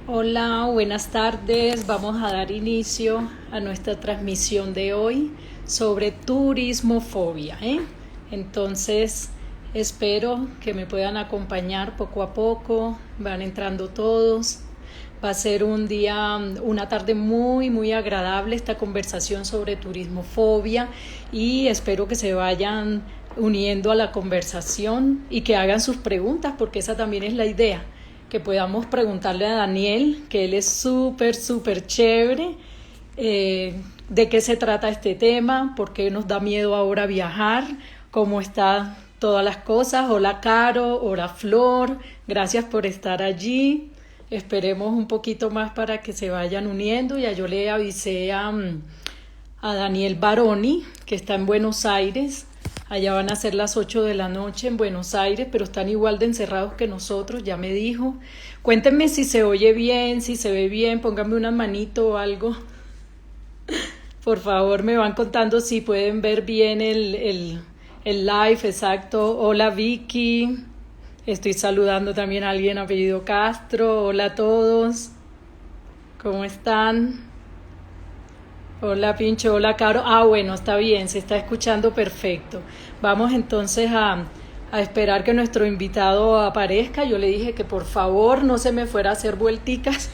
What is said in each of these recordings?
Hola, buenas tardes. Vamos a dar inicio a nuestra transmisión de hoy sobre turismofobia, ¿eh? Entonces, espero que me puedan acompañar poco a poco. Van entrando todos. Va a ser un día, una tarde muy agradable esta conversación sobre turismofobia y espero que se vayan uniendo a la conversación y que hagan sus preguntas porque esa también es la idea, que podamos preguntarle a Daniel, que él es súper chévere, de qué se trata este tema, por qué nos da miedo ahora viajar, cómo están todas las cosas. Hola Caro, hola Flor, gracias por estar allí. Esperemos un poquito más para que se vayan uniendo. Ya yo le avisé a Daniel Baroni, que está en Buenos Aires. Allá van a ser las 8 de la noche en Buenos Aires, pero están igual de encerrados que nosotros, ya me dijo. Cuéntenme si se oye bien, si se ve bien, pónganme una manito o algo. Por favor, me van contando si pueden ver bien el live, exacto. Hola Vicky, estoy saludando también a alguien apellido Castro. Hola a todos, ¿cómo están? Hola Pincho, hola Caro. Ah, bueno, está bien, se está escuchando perfecto. Vamos entonces a esperar que nuestro invitado aparezca. Yo le dije que por favor no se me fuera a hacer vuelticas.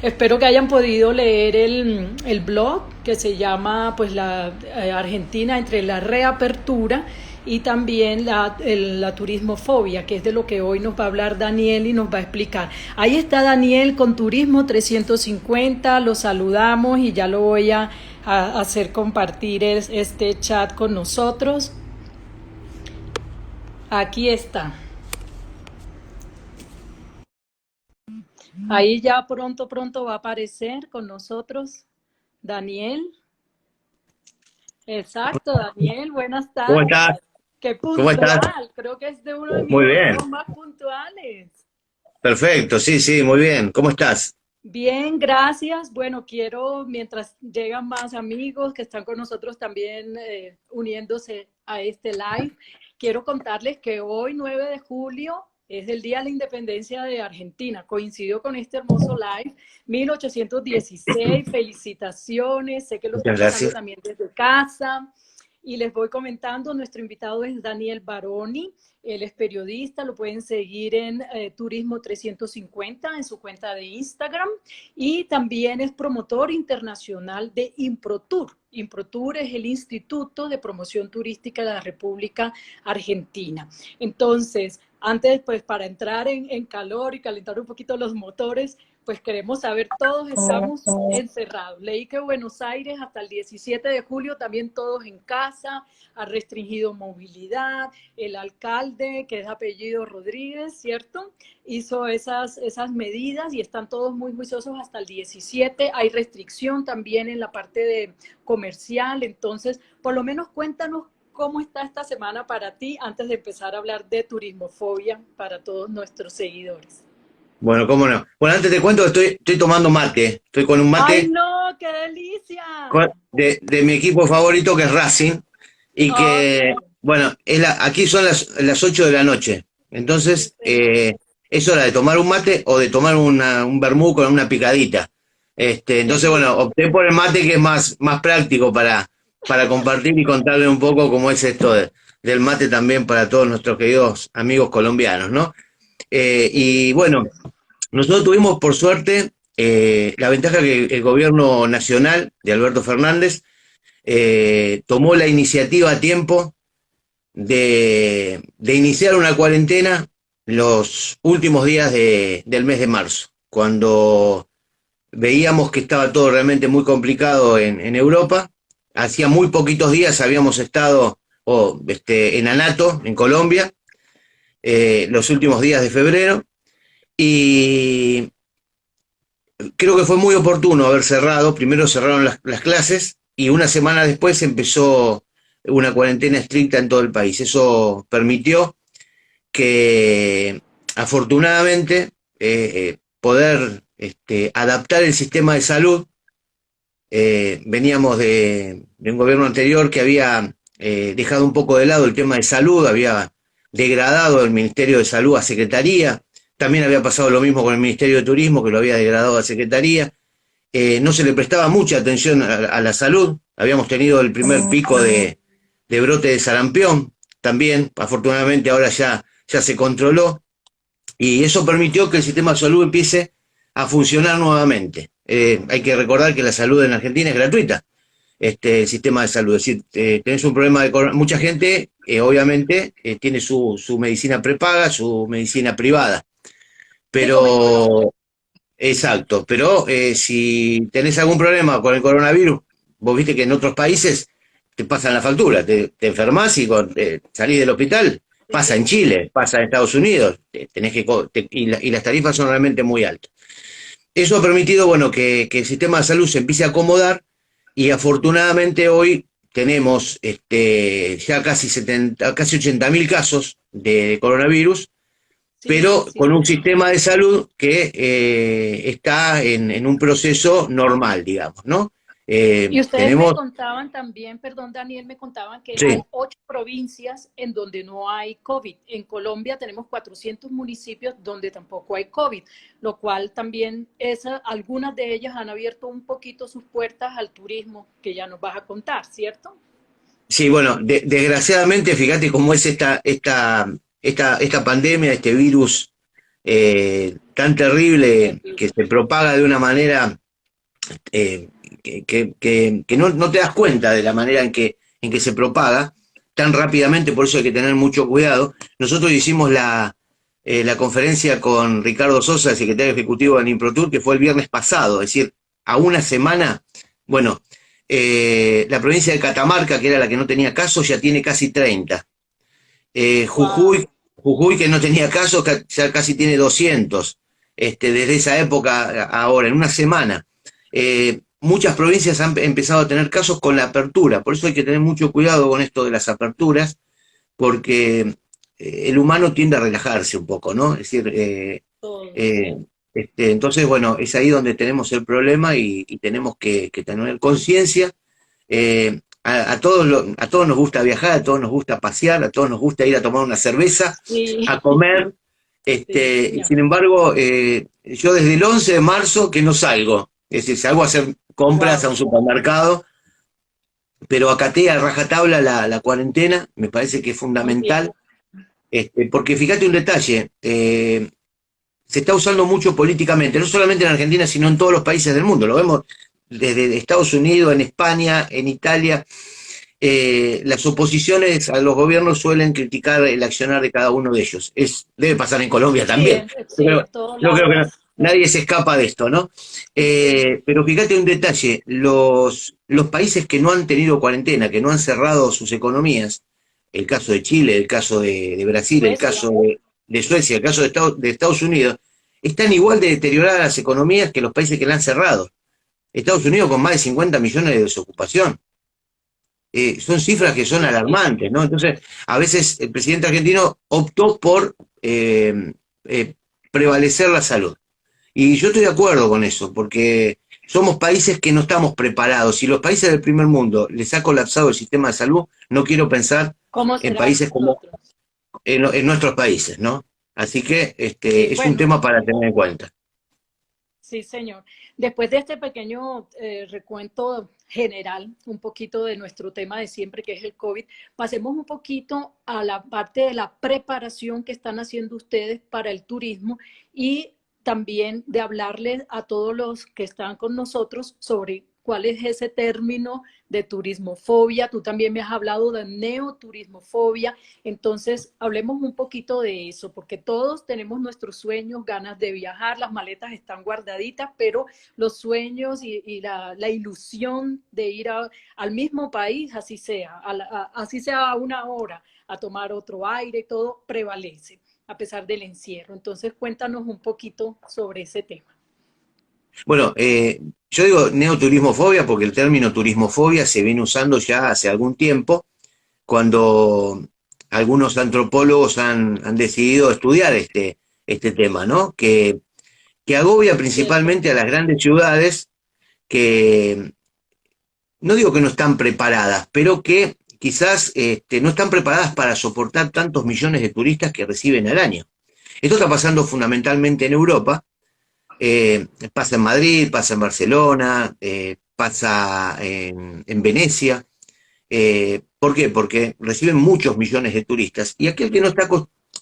Espero que hayan podido leer el blog que se llama pues la Argentina entre la reapertura y también la turismofobia, que es de lo que hoy nos va a hablar Daniel y nos va a explicar. Ahí está Daniel con Turismo 350, lo saludamos y ya lo voy a hacer compartir este chat con nosotros. Aquí está. Ahí ya pronto va a aparecer con nosotros Daniel. Exacto, Daniel, buenas ¿Cómo tardes. estás? Qué ¿Cómo estás? puntual, creo que es de uno de mis Muy bien. invitados más puntuales. Perfecto, sí, sí, muy bien. ¿Cómo estás? Bien, gracias. Bueno, quiero, mientras llegan más amigos que están con nosotros también uniéndose a este live, quiero contarles que hoy, 9 de julio, es el Día de la Independencia de Argentina. Coincidió con este hermoso live, 1816. Felicitaciones. Sé que lo Muchas están pasando gracias. también desde casa. Y les voy comentando, nuestro invitado es Daniel Baroni. Él es periodista, lo pueden seguir en Turismo 350 en su cuenta de Instagram y también es promotor internacional de ImproTour. ImproTour es el Instituto de Promoción Turística de la República Argentina. Entonces, antes, pues para entrar en calor y calentar un poquito los motores, pues queremos saber, todos estamos encerrados. Leí que Buenos Aires hasta el 17 de julio también todos en casa, ha restringido movilidad, el alcalde, que es apellido Rodríguez, ¿cierto? Hizo esas medidas y están todos muy juiciosos hasta el 17. Hay restricción también en la parte de comercial, entonces, por lo menos cuéntanos cómo está esta semana para ti antes de empezar a hablar de turismofobia para todos nuestros seguidores. Bueno, cómo no. Bueno, antes te cuento que estoy tomando mate. Estoy con un ¡Ay, mate no! ¡Qué delicia! de mi equipo favorito, que es Racing. Y Ok. que, bueno, aquí son las 8 de la noche. Entonces, Sí. es hora de tomar un mate o de tomar un vermú con una picadita. Qué Entonces, bueno, bien. opté por el mate, que es más práctico para compartir y contarle un poco cómo es esto del mate también para todos nuestros queridos amigos colombianos, ¿no? Y bueno, nosotros tuvimos por suerte la ventaja que el gobierno nacional de Alberto Fernández tomó la iniciativa a tiempo de iniciar una cuarentena los últimos días del mes de marzo, cuando veíamos que estaba todo realmente muy complicado en Europa. Hacía muy poquitos días habíamos estado en Anato, en Colombia, los últimos días de febrero, y creo que fue muy oportuno haber cerrado. Primero cerraron las clases y una semana después empezó una cuarentena estricta en todo el país. Eso permitió que, afortunadamente, poder adaptar el sistema de salud. Veníamos de un gobierno anterior que había dejado un poco de lado el tema de salud, había degradado el Ministerio de Salud a Secretaría, también había pasado lo mismo con el Ministerio de Turismo, que lo había degradado a Secretaría. No se le prestaba mucha atención a la salud. Habíamos tenido el primer pico de brote de sarampión también. Afortunadamente ahora ya se controló y eso permitió que el sistema de salud empiece a funcionar nuevamente. Hay que recordar que la salud en Argentina es gratuita, el sistema de salud. Es decir, tenés un problema de mucha gente, obviamente, tiene su medicina prepaga, su medicina privada. Pero exacto, pero si tenés algún problema con el coronavirus, vos viste que en otros países te pasan la factura, te enfermas y salís del hospital, pasa en Chile, pasa en Estados Unidos, tenés y las tarifas son realmente muy altas. Eso ha permitido, bueno, que el sistema de salud se empiece a acomodar y afortunadamente hoy tenemos ya casi 80.000 casos de coronavirus, pero Sí. con un sistema de salud que está en un proceso normal, digamos, ¿no? Y ustedes me Tenemos, contaban también, perdón Daniel, me contaban que hay sí, 8 provincias en donde no hay COVID. En Colombia tenemos 400 municipios donde tampoco hay COVID, lo cual también algunas de ellas han abierto un poquito sus puertas al turismo, que ya nos vas a contar, ¿cierto? sí, bueno, desgraciadamente, fíjate cómo es esta pandemia, este virus tan terrible que se propaga de una manera eh, que no te das cuenta de la manera en que se propaga tan rápidamente, por eso hay que tener mucho cuidado. Nosotros hicimos la conferencia con Ricardo Sosa, el secretario ejecutivo de Nimprotur, que fue el viernes pasado, es decir, a una semana, bueno, la provincia de Catamarca, que era la que no tenía casos, ya tiene casi 30. Wow. Jujuy, que no tenía casos, ya casi tiene 200, desde esa época ahora, en una semana. Muchas provincias han empezado a tener casos con la apertura, por eso hay que tener mucho cuidado con esto de las aperturas, porque el humano tiende a relajarse un poco, ¿no? Es decir, Todos. eh, entonces, bueno, es ahí donde tenemos el problema y tenemos que tener conciencia. A todos nos gusta viajar, a todos nos gusta pasear, a todos nos gusta ir a tomar una cerveza, Sí, a comer. sí, Y señor. sin embargo, yo desde el 11 de marzo que no salgo. Es decir, salgo a hacer compras a Wow. un supermercado, pero acaté a rajatabla la cuarentena, me parece que es Muy fundamental. bien. Porque fíjate un detalle, se está usando mucho políticamente, no solamente en Argentina, sino en todos los países del mundo. Lo vemos desde Estados Unidos, en España, en Italia. Las oposiciones a los gobiernos suelen criticar el accionar de cada uno de ellos. Debe pasar en Colombia Sí, también. sí, en todos Yo creo que lados. nadie se escapa de esto, ¿no? Pero fíjate un detalle, los países que no han tenido cuarentena, que no han cerrado sus economías, el caso de Chile, el caso de Brasil, el Suecia. caso de Suecia, el caso de Estados Unidos, están igual de deterioradas las economías que los países que la han cerrado. Estados Unidos con más de 50 millones de desocupación. Son cifras que son Sí, sí. alarmantes, ¿no? Entonces, a veces el presidente argentino optó por eh, prevalecer la salud. Y yo estoy de acuerdo con eso, porque somos países que no estamos preparados. Si los países del primer mundo les ha colapsado el sistema de salud, no quiero pensar ¿Cómo en será países como nosotros? en nuestros países, ¿no? Así que Sí, es un bueno, tema para tener en cuenta. sí, señor. Después de este pequeño recuento general, un poquito de nuestro tema de siempre, que es el COVID, pasemos un poquito a la parte de la preparación que están haciendo ustedes para el turismo y también de hablarles a todos los que están con nosotros sobre cuál es ese término de turismofobia. Tú también me has hablado de neoturismofobia. Entonces, hablemos un poquito de eso, porque todos tenemos nuestros sueños, ganas de viajar, las maletas están guardaditas, pero los sueños y la ilusión de ir al mismo país, así sea, así sea a una hora, a tomar otro aire y todo, prevalece a pesar del encierro. Entonces, cuéntanos un poquito sobre ese tema. Bueno, yo digo neoturismofobia porque el término turismofobia se viene usando ya hace algún tiempo, cuando algunos antropólogos han decidido estudiar este tema, ¿no? Que agobia ¿Cierto? principalmente a las grandes ciudades que no digo que no están preparadas, pero que quizás no están preparadas para soportar tantos millones de turistas que reciben al año. Esto está pasando fundamentalmente en Europa, pasa en Madrid, pasa en Barcelona, pasa en Venecia. ¿Por qué? Porque reciben muchos millones de turistas y aquel que no está,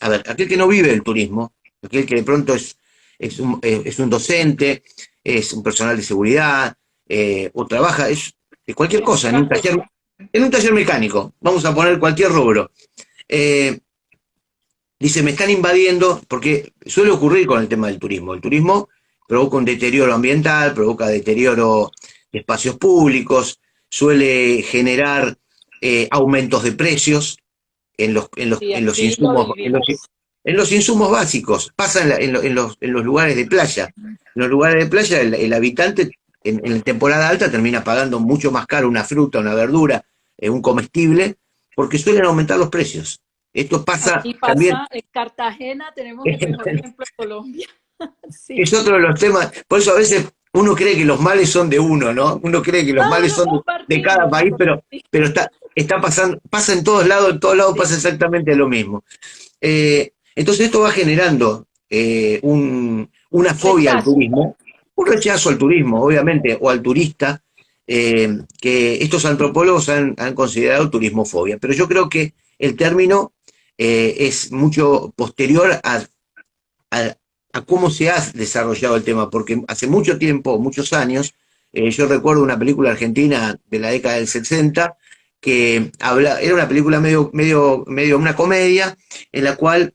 a ver, aquel que no vive del turismo, aquel que de pronto es un docente, es un personal de seguridad, o trabaja, es de cualquier cosa, en un taller mecánico, vamos a poner cualquier rubro. Eh, Dice, me están invadiendo, porque suele ocurrir con el tema del turismo. El turismo provoca un deterioro ambiental, provoca deterioro de espacios públicos, suele generar aumentos de precios Sí, en los aquí lo insumos, vivimos. en los insumos básicos. Pasa en los lugares de playa. En los lugares de playa el habitante en la temporada alta termina pagando mucho más caro una fruta, una verdura, un comestible, porque suelen aumentar los precios. Esto pasa Aquí también. pasa, en Cartagena tenemos el mejor ejemplo de Colombia. Sí. Es otro de los temas, por eso a veces uno cree que los males son de uno, ¿no? Uno cree que los No, males lo son de cada compartimos, lo país, compartimos. pero está pasando, pasa en todos lados pasa exactamente lo mismo. Entonces esto va generando una fobia al Rechazo. turismo, un rechazo al turismo, obviamente, o al turista, que estos antropólogos han considerado turismofobia. Pero yo creo que el término es mucho posterior a, a cómo se ha desarrollado el tema, porque hace mucho tiempo, muchos años, yo recuerdo una película argentina de la década del 60 que era una película medio una comedia, en la cual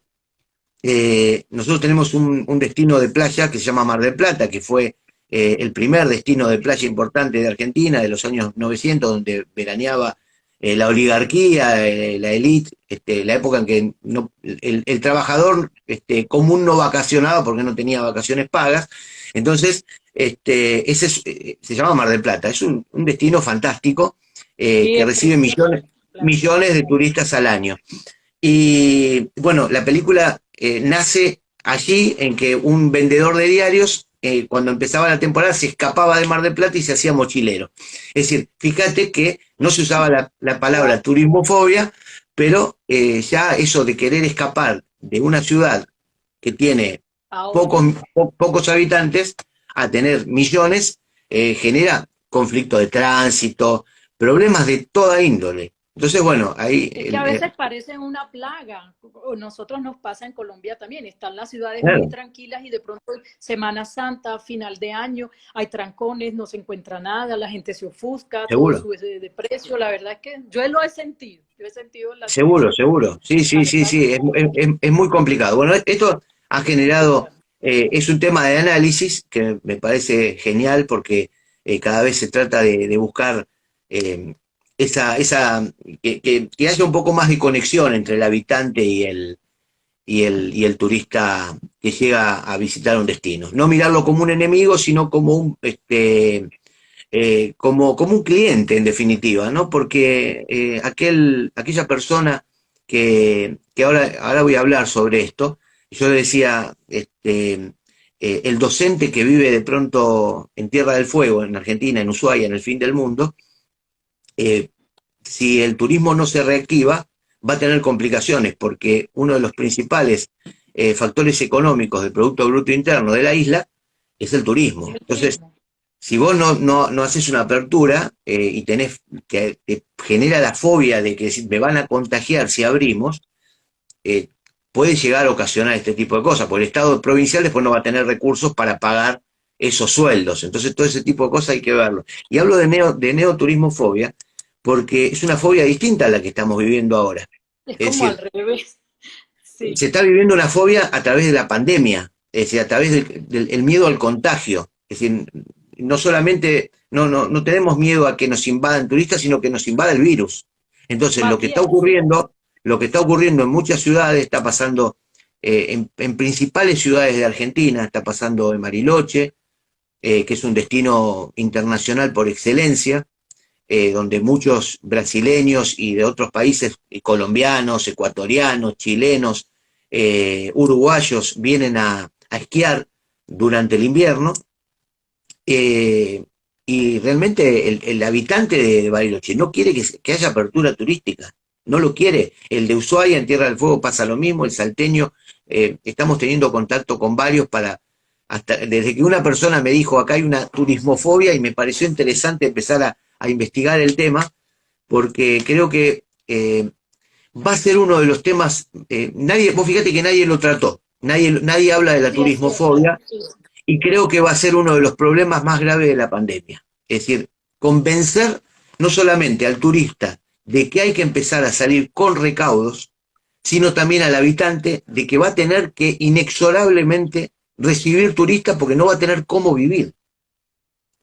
nosotros tenemos un destino de playa que se llama Mar del Plata, que fue el primer destino de playa importante de Argentina de los años 900, donde veraneaba la oligarquía, la élite, la época en que el trabajador común no vacacionaba porque no tenía vacaciones pagas. Entonces, se llama Mar del Plata. Es un destino fantástico Sí, que es recibe precioso. Claro. millones de turistas al año. Y bueno, la película nace allí en que un vendedor de diarios, cuando empezaba la temporada, se escapaba de Mar del Plata y se hacía mochilero. Es decir, fíjate que no se usaba la palabra Wow. turismofobia, pero ya eso de querer escapar de una ciudad que tiene A otra. pocos habitantes a tener millones, genera conflicto de tránsito, problemas de toda índole. Entonces, bueno, ahí Es que a veces parecen una plaga. O nosotros nos pasa en Colombia también. Están las ciudades muy claro, tranquilas y de pronto Semana Santa, final de año, hay trancones, no se encuentra nada, la gente se ofusca, todo seguro. sube de precio. La verdad es que yo lo he sentido. Yo he sentido en la ciudad. Seguro, seguro. Sí, sí, La sí, verdad sí, que es muy complicado. Bueno, esto ha generado, es un tema de análisis que me parece genial porque cada vez se trata de buscar eh, que haya un poco más de conexión entre el habitante y el turista que llega a visitar un destino. No mirarlo como un enemigo, sino como como un cliente en definitiva, ¿no? Porque aquella persona que ahora voy a hablar sobre esto, yo le decía, el docente que vive de pronto en Tierra del Fuego, en Argentina, en Ushuaia, en el fin del mundo, eh, si el turismo no se reactiva, va a tener complicaciones, porque uno de los principales factores económicos del Producto Bruto Interno de la isla es el turismo. es el Entonces, turismo. si vos no haces una apertura y tenés que te genera la fobia de que me van a contagiar si abrimos, eh, puede llegar a ocasionar este tipo de cosas, porque el Estado provincial después no va a tener recursos para pagar esos sueldos. Entonces todo ese tipo de cosas hay que verlo. Y hablo de neoturismofobia porque es una fobia distinta a la que estamos viviendo ahora. Es Es como al decir, revés. Sí. se está viviendo una fobia a través de la pandemia, es decir, a través del miedo al contagio. Es decir, no solamente, no tenemos miedo a que nos invadan turistas, sino que nos invada el virus. Entonces, Más bien, sí. lo que está ocurriendo en muchas ciudades, está pasando en principales ciudades de Argentina, está pasando en Bariloche, que es un destino internacional por excelencia, donde muchos brasileños y de otros países, colombianos, ecuatorianos, chilenos, uruguayos, vienen a esquiar durante el invierno, eh, y realmente el habitante de Bariloche no quiere que haya apertura turística, no lo quiere. El de Ushuaia en Tierra del Fuego pasa lo mismo, el salteño estamos teniendo contacto con varios desde que una persona me dijo, acá hay una turismofobia, y me pareció interesante empezar a investigar el tema, porque creo que va a ser uno de los temas, vos fíjate que nadie lo trató, nadie habla de la Sí, es cierto. turismofobia, Sí. y creo que va a ser uno de los problemas más graves de la pandemia. Es decir, convencer no solamente al turista de que hay que empezar a salir con recaudos, sino también al habitante de que va a tener que inexorablemente recibir turistas porque no va a tener cómo vivir.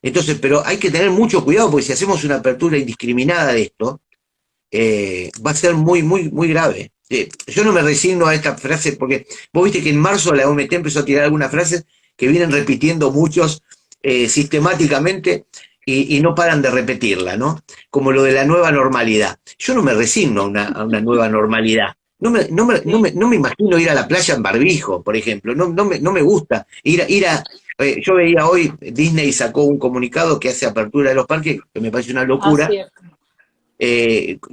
Entonces, pero hay que tener mucho cuidado, porque si hacemos una apertura indiscriminada de esto, va a ser muy, muy, muy grave. Yo no me resigno a esta frase, porque vos viste que en marzo la OMT empezó a tirar algunas frases que vienen repitiendo muchos sistemáticamente, y no paran de repetirla, ¿no? Como lo de la nueva normalidad. Yo no me resigno a una nueva normalidad. No me imagino ir a la playa en barbijo, por ejemplo. No me gusta yo veía hoy, Disney sacó un comunicado que hace apertura de los parques, que me parece una Ah, locura, cierto.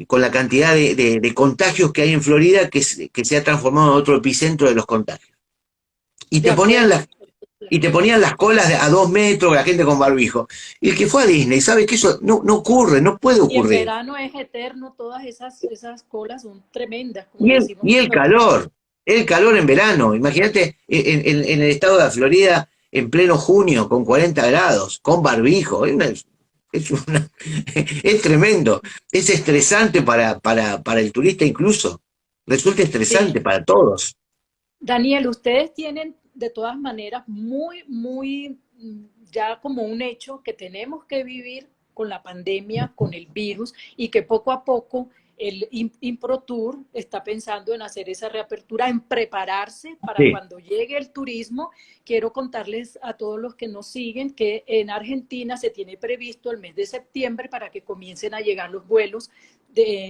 con la cantidad de contagios que hay en Florida, que se ha transformado en otro epicentro de los contagios. Y De te ponían acuerdo. las, y te ponían las colas a 2 metros, la gente con barbijo. Y el que fue a Disney sabe que eso no ocurre, no puede Y en ocurrir. verano es eterno, todas esas colas son tremendas, como decimos Y nosotros. el calor en verano. Imagínate en el estado de la Florida, en pleno junio, con 40 grados, con barbijo. Es, una- es tremendo. Es estresante para el turista incluso. Resulta estresante Sí. para todos. Daniel, ustedes tienen de todas maneras ya como un hecho que tenemos que vivir con la pandemia, con el virus, y que poco a poco el ImproTour está pensando en hacer esa reapertura, en prepararse para Sí. cuando llegue el turismo. Quiero contarles a todos los que nos siguen que en Argentina se tiene previsto el mes de septiembre para que comiencen a llegar los vuelos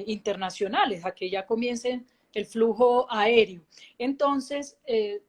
internacionales, a que ya comiencen el flujo aéreo. Entonces,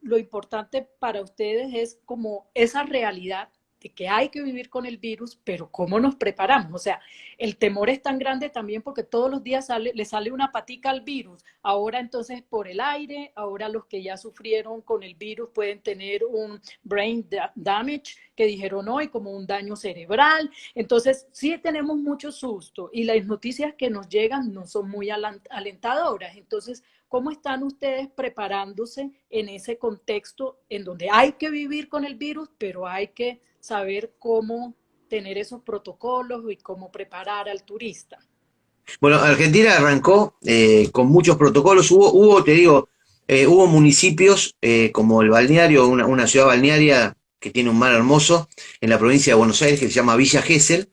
lo importante para ustedes es como esa realidad de que hay que vivir con el virus, pero ¿cómo nos preparamos? O sea, el temor es tan grande también porque todos los días le sale una patica al virus. Ahora entonces por el aire, ahora los que ya sufrieron con el virus pueden tener un brain damage, que dijeron hoy, como un daño cerebral. Entonces, sí tenemos mucho susto y las noticias que nos llegan no son muy alentadoras. Entonces, ¿cómo están ustedes preparándose en ese contexto en donde hay que vivir con el virus, pero hay que saber cómo tener esos protocolos y cómo preparar al turista? Bueno, Argentina arrancó con muchos protocolos. Te digo, hubo municipios como el balneario, una ciudad balnearia que tiene un mar hermoso en la provincia de Buenos Aires, que se llama Villa Gesell,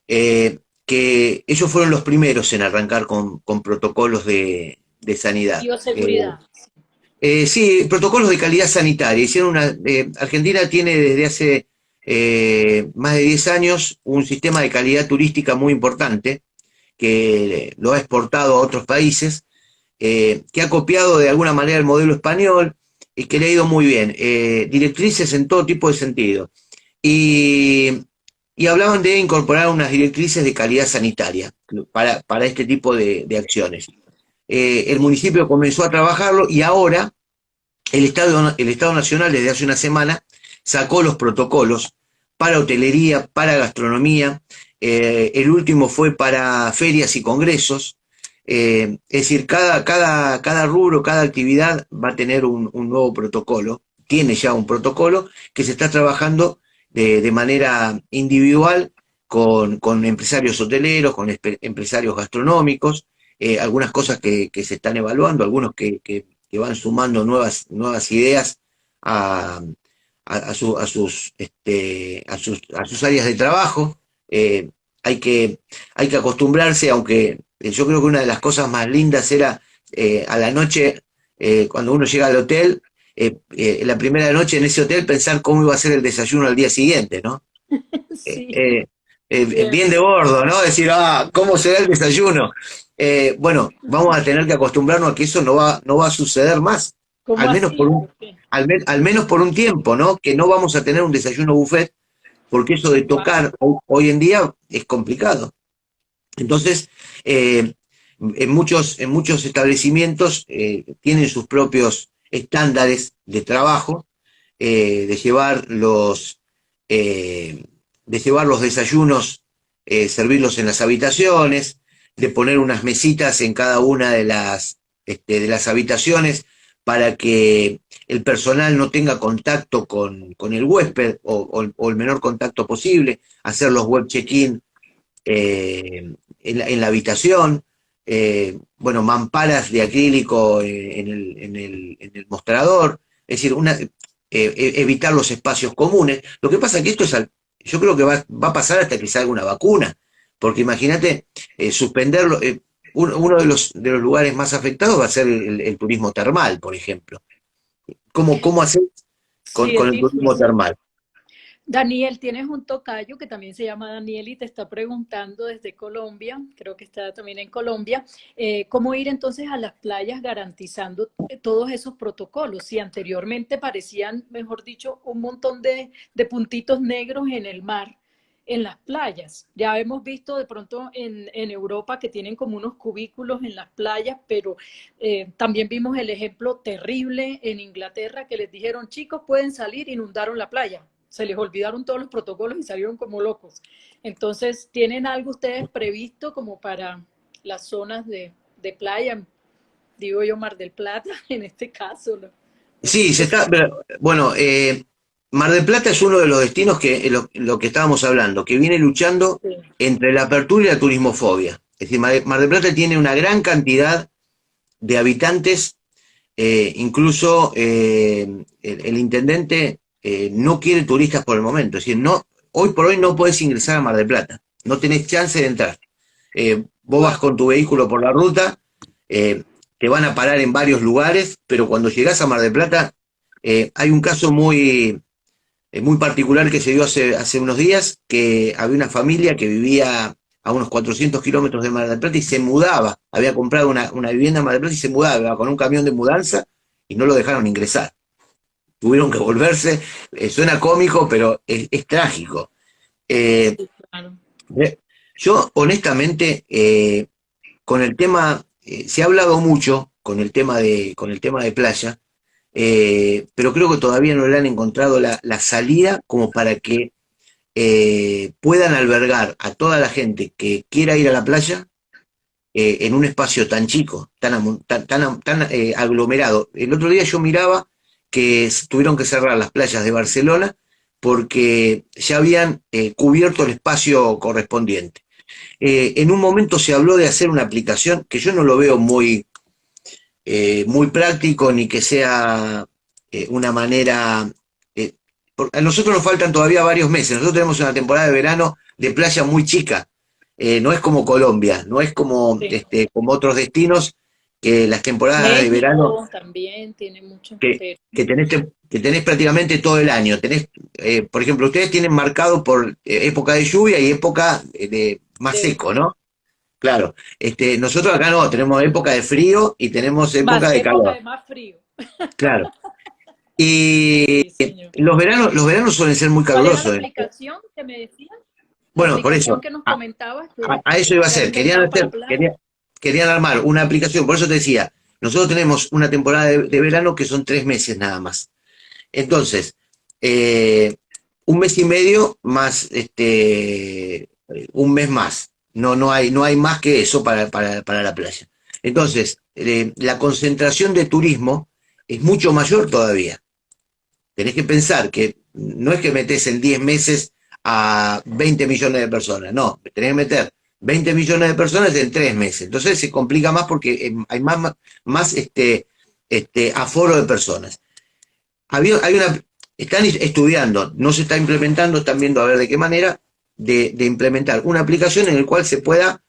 que ellos fueron los primeros en arrancar con protocolos de sanidad. Bioseguridad. Sí, protocolos de calidad sanitaria. Argentina tiene desde hace más de 10 años un sistema de calidad turística muy importante, que lo ha exportado a otros países, que ha copiado de alguna manera el modelo español y que le ha ido muy bien. Directrices en todo tipo de sentido. Y, y hablaban de incorporar unas directrices de calidad sanitaria para este tipo de acciones. El municipio comenzó a trabajarlo, y ahora el Estado Nacional, desde hace una semana, sacó los protocolos para hotelería, para gastronomía. El último fue para ferias y congresos. Es decir, cada rubro, cada actividad va a tener un nuevo protocolo. Tiene ya un protocolo que se está trabajando de manera individual con empresarios hoteleros, con empresarios gastronómicos. Algunas cosas que se están evaluando, algunos que van sumando nuevas ideas a, a sus áreas de trabajo. Eh, hay, que, hay que acostumbrarse, aunque yo creo que una de las cosas más lindas era a la noche, cuando uno llega al hotel, la primera noche en ese hotel, pensar cómo iba a ser el desayuno al día siguiente, ¿no? Sí, Bien de cierto. gordo, ¿no? Decir, ¿cómo será el desayuno? Bueno, vamos a tener que acostumbrarnos a que eso no va a suceder más, ¿Cómo al menos así? ¿Por qué? al menos por un tiempo, ¿no? Que no vamos a tener un desayuno buffet, porque eso de Wow. tocar hoy en día es complicado. Entonces, en muchos establecimientos tienen sus propios estándares de trabajo, de llevar de llevar los desayunos, servirlos en las habitaciones, de poner unas mesitas en cada una de las habitaciones para que el personal no tenga contacto con el huésped o el menor contacto posible, hacer los web check-in en la habitación, bueno, mamparas de acrílico en el mostrador, es decir, evitar los espacios comunes. Lo que pasa es que yo creo que va a pasar hasta que salga una vacuna, porque imagínate, suspenderlo, uno de los lugares más afectados va a ser el turismo termal, por ejemplo. ¿Cómo hacer Sí, con es el turismo difícil. termal? Daniel, tienes un tocayo que también se llama Daniel y te está preguntando desde Colombia, creo que está también en Colombia, cómo ir entonces a las playas garantizando todos esos protocolos. Si anteriormente parecían, mejor dicho, un montón de puntitos negros en el mar, en las playas. Ya hemos visto de pronto en Europa que tienen como unos cubículos en las playas, pero también vimos el ejemplo terrible en Inglaterra que les dijeron, chicos, pueden salir, inundaron la playa, se les olvidaron todos los protocolos y salieron como locos. Entonces, ¿tienen algo ustedes previsto como para las zonas de playa? Digo yo Mar del Plata, en este caso, ¿no? No sé Sí, qué piensas. bueno, Mar del Plata es uno de los destinos que lo que estábamos hablando, que viene luchando Sí. entre la apertura y la turismofobia. Es decir, Mar del Plata tiene una gran cantidad de habitantes, incluso el intendente no quiere turistas por el momento. Es decir, no, hoy por hoy no puedes ingresar a Mar del Plata, no tenés chance de entrar. Vos vas Wow. con tu vehículo por la ruta, eh, te van a parar en varios lugares, pero cuando llegás a Mar del Plata, hay un caso muy particular que se dio hace unos días, que había una familia que vivía a unos 400 kilómetros de Mar del Plata y se mudaba, había comprado una vivienda en Mar del Plata y se mudaba con un camión de mudanza y no lo dejaron ingresar. Tuvieron que volverse, suena cómico, pero es trágico. Eh, Sí, claro. eh, yo, honestamente, con el tema, se ha hablado mucho con el tema de playa, pero creo que todavía no le han encontrado la salida como para que puedan albergar a toda la gente que quiera ir a la playa en un espacio tan chico, tan aglomerado. El otro día yo miraba que tuvieron que cerrar las playas de Barcelona porque ya habían cubierto el espacio correspondiente. En un momento se habló de hacer una aplicación que yo no lo veo muy práctico ni que sea una manera. A nosotros nos faltan todavía varios meses. Nosotros tenemos una temporada de verano de playa muy chica. No es como Colombia, no es Sí. como otros destinos que las temporadas de verano México también tiene mucho, que, pero que tenés prácticamente todo el año. Por ejemplo, ustedes tienen marcado por época de lluvia y época de más de seco, ¿no? Claro, nosotros acá no, tenemos época de frío y tenemos época más de época calor, de más frío. claro. Y Sí, señor. los veranos suelen ser muy ¿Cuál era la calurosos. aplicación que me decías? La Bueno, por aplicación eso, que nos comentabas a eso iba a que han ser. inventado para playa. Querían armar una aplicación, por eso te decía, nosotros tenemos una temporada de verano que son 3 meses nada más. Entonces, un mes y medio más, un mes más. No hay más que eso para la playa. Entonces, la concentración de turismo es mucho mayor todavía. Tenés que pensar que no es que metés en 10 meses a 20 millones de personas, no, tenés que meter 20 millones de personas en 3 meses. Entonces se complica más porque hay más aforo de personas. Hay están estudiando, no se está implementando, están viendo a ver de qué manera de implementar una aplicación en la cual se pueda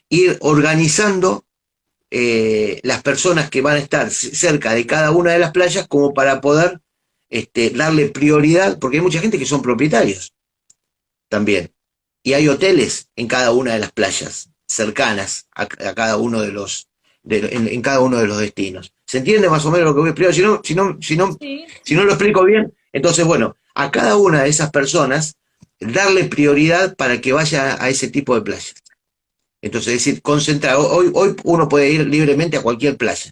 ir organizando las personas que van a estar cerca de cada una de las playas como para poder darle prioridad, porque hay mucha gente que son propietarios también. Y hay hoteles en cada una de las playas cercanas a cada uno en cada uno de los destinos. ¿Se entiende más o menos lo que voy a explicar? Sí, Si no lo explico bien, entonces, bueno, a cada una de esas personas darle prioridad para que vaya a ese tipo de playas. Entonces, es decir, concentrar. Hoy uno puede ir libremente a cualquier playa.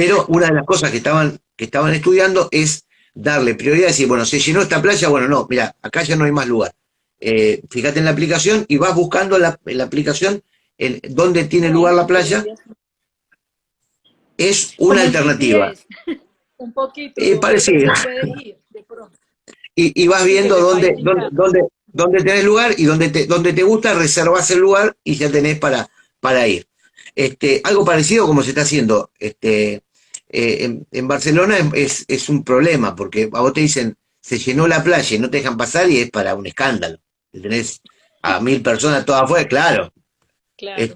Pero una de las cosas que estaban estudiando es darle prioridad, decir, bueno, se llenó esta playa, bueno, no, mira, acá ya no hay más lugar. Fíjate en la aplicación y vas buscando en la aplicación dónde tiene lugar Bueno, la playa, debería ser es una como un alternativa. GPS, un poquito, dónde Parecido. puedes ir de pronto. Y vas Y que viendo te va indicando. dónde tenés lugar y dónde te gusta, reservás el lugar y ya tenés para ir. Algo parecido como se está haciendo en Barcelona es un problema, porque a vos te dicen, se llenó la playa y no te dejan pasar y es para un escándalo. Tenés a 1000 personas todas afuera, claro. Claro.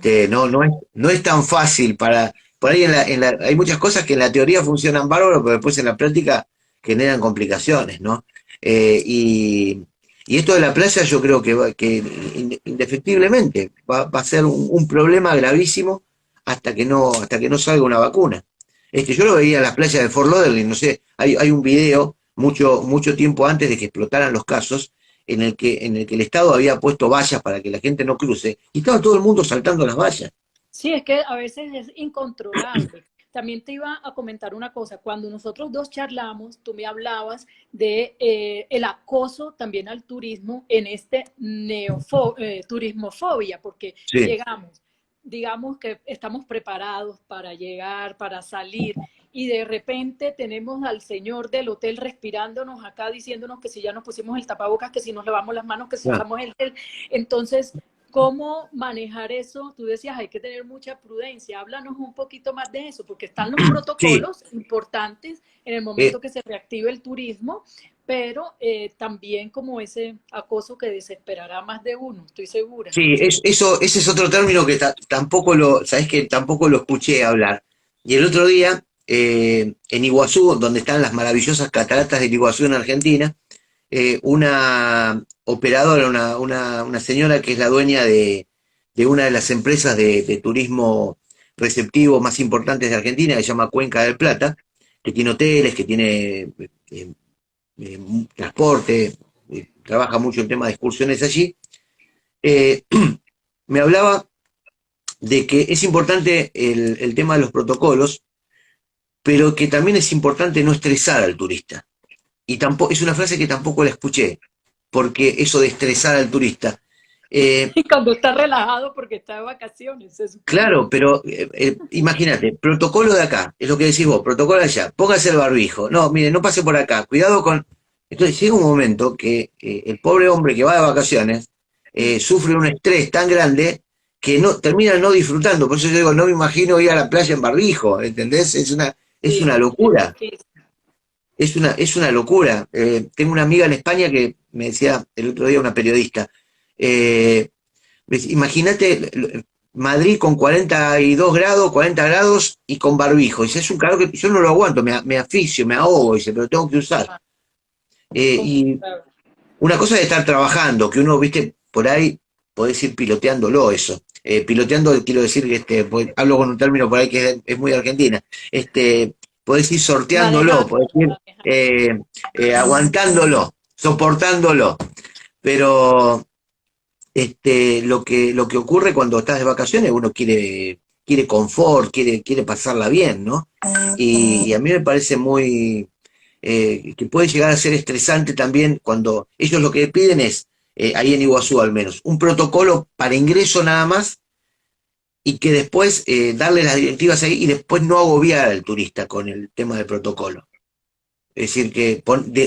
No es tan fácil por ahí hay muchas cosas que en la teoría funcionan bárbaro, pero después en la práctica generan complicaciones, ¿no? Y esto de la playa yo creo que indefectiblemente va a ser un problema gravísimo hasta que no salga una vacuna. Yo lo veía en las playas de Fort Lauderdale, no sé, hay un video mucho tiempo antes de que explotaran los casos, en el que el Estado había puesto vallas para que la gente no cruce, y estaba todo el mundo saltando las vallas. Sí, es que a veces es incontrolable. También te iba a comentar una cosa. Cuando nosotros dos charlamos, tú me hablabas de el acoso también al turismo en este turismofobia, porque Sí, llegamos, digamos que estamos preparados para llegar, para salir, y de repente tenemos al señor del hotel respirándonos acá, diciéndonos que si ya nos pusimos el tapabocas, que si nos lavamos las manos, que si claro. usamos el gel. Entonces, ¿cómo manejar eso? Tú decías, hay que tener mucha prudencia. Háblanos un poquito más de eso, porque están los Sí, protocolos importantes en el eh, momento que se reactive el turismo, pero también como ese acoso que desesperará más de uno, estoy segura. sí, ese es otro término que sabés que tampoco lo escuché hablar. Y el otro día, en Iguazú, donde están las maravillosas cataratas del Iguazú en Argentina, una operadora, una señora que es la dueña de una de las empresas de turismo receptivo más importantes de Argentina, que se llama Cuenca del Plata, que tiene hoteles, que tiene transporte, trabaja mucho el tema de excursiones allí, eh, me hablaba de que es importante el tema de los protocolos, pero que también es importante no estresar al turista. Y tampoco, es una frase que tampoco la escuché, porque eso de estresar al turista. Eh, Y cuando está relajado porque está de vacaciones, se supone. claro, pero imagínate, protocolo de acá, es lo que decís vos, protocolo de allá, póngase el barbijo, no, mire, no pase por acá, cuidado con... Entonces llega un momento que el pobre hombre que va de vacaciones sufre un estrés tan grande que no termina no disfrutando, por eso yo digo, no me imagino ir a la playa en barbijo, ¿entendés? Es una Sí, es locura. difícil. Es una locura. Tengo una amiga en España que me decía el otro día, una periodista, imagínate Madrid con 42 grados, 40 grados y con barbijo. Dice, es un calor que yo no lo aguanto, me asfixio, me ahogo, dice, pero tengo que usar. Ah, Y claro. una cosa es estar trabajando, que uno, viste, por ahí podés ir piloteándolo eso. Piloteando, quiero decir que pues, hablo con un término por ahí que es muy argentina. Podés ir sorteándolo, Manejando, podés ir manejando. aguantándolo, soportándolo. Pero lo que ocurre cuando estás de vacaciones, uno quiere confort, quiere pasarla bien, ¿no? Y a mí me parece que puede llegar a ser estresante también cuando ellos lo que piden es, ahí en Iguazú al menos, un protocolo para ingreso nada más y que después darle las directivas ahí y después no agobiar al turista con el tema del protocolo. Es decir, que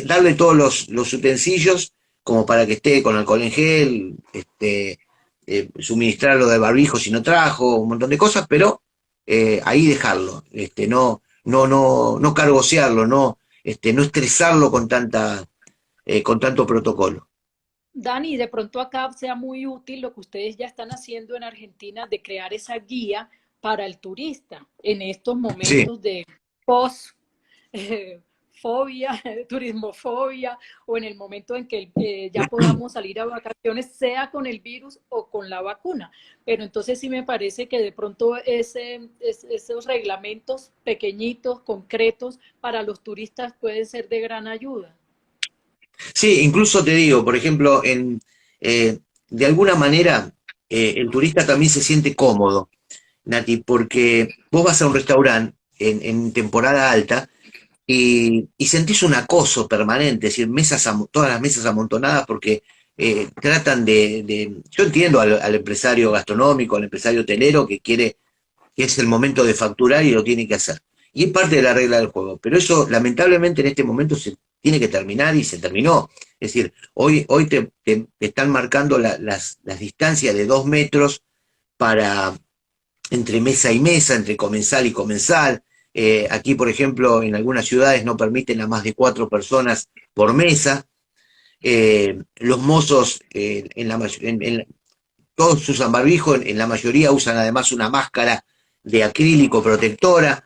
darle todos los utensilios como para que esté con alcohol en gel, suministrarlo de barbijo si no trajo, un montón de cosas, pero ahí dejarlo, no cargosearlo, no estresarlo con tanto protocolo. Dani, de pronto acá sea muy útil lo que ustedes ya están haciendo en Argentina de crear esa guía para el turista en estos Sí, momentos de post eh, fobia, turismofobia, o en el momento en que ya podamos salir a vacaciones, sea con el virus o con la vacuna. Pero entonces sí me parece que de pronto esos reglamentos pequeñitos, concretos, para los turistas pueden ser de gran ayuda. sí, incluso te digo, por ejemplo, de alguna manera el turista también se siente cómodo, Nati, porque vos vas a un restaurante en temporada alta y sentís un acoso permanente, es decir, todas las mesas amontonadas porque tratan yo entiendo al empresario gastronómico, al empresario hotelero que es el momento de facturar y lo tiene que hacer. Y es parte de la regla del juego. Pero eso, lamentablemente, en este momento se tiene que terminar y se terminó. Es decir, hoy te están marcando las distancias de 2 metros para entre mesa y mesa, entre comensal y comensal. Aquí, por ejemplo, en algunas ciudades no permiten a más de 4 personas por mesa. Los mozos, todos usan barbijo, en la mayoría usan además una máscara de acrílico protectora,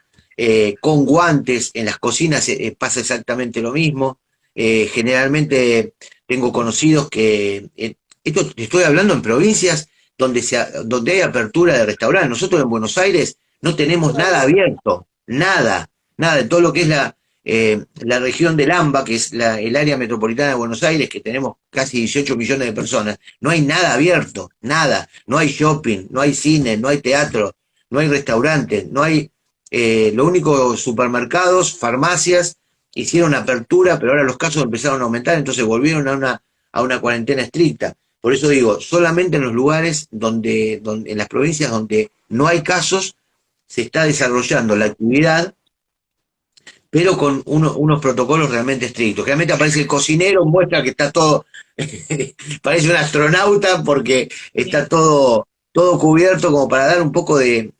con guantes. En las cocinas pasa exactamente lo mismo. Generalmente tengo conocidos esto te estoy hablando en provincias donde hay apertura de restaurantes. Nosotros en Buenos Aires no tenemos nada abierto, nada de todo lo que es la región del AMBA, que es el área metropolitana de Buenos Aires, que tenemos casi 18 millones de personas. No hay nada abierto, nada. No hay shopping, no hay cine, no hay teatro, no hay restaurantes, no hay, lo único, supermercados, farmacias, hicieron apertura, pero ahora los casos empezaron a aumentar, entonces volvieron a una cuarentena estricta. Por eso digo, solamente en los lugares en las provincias donde no hay casos, se está desarrollando la actividad, pero con unos protocolos realmente estrictos. Realmente aparece el cocinero, muestra que está todo, parece un astronauta porque está todo cubierto como para dar un poco de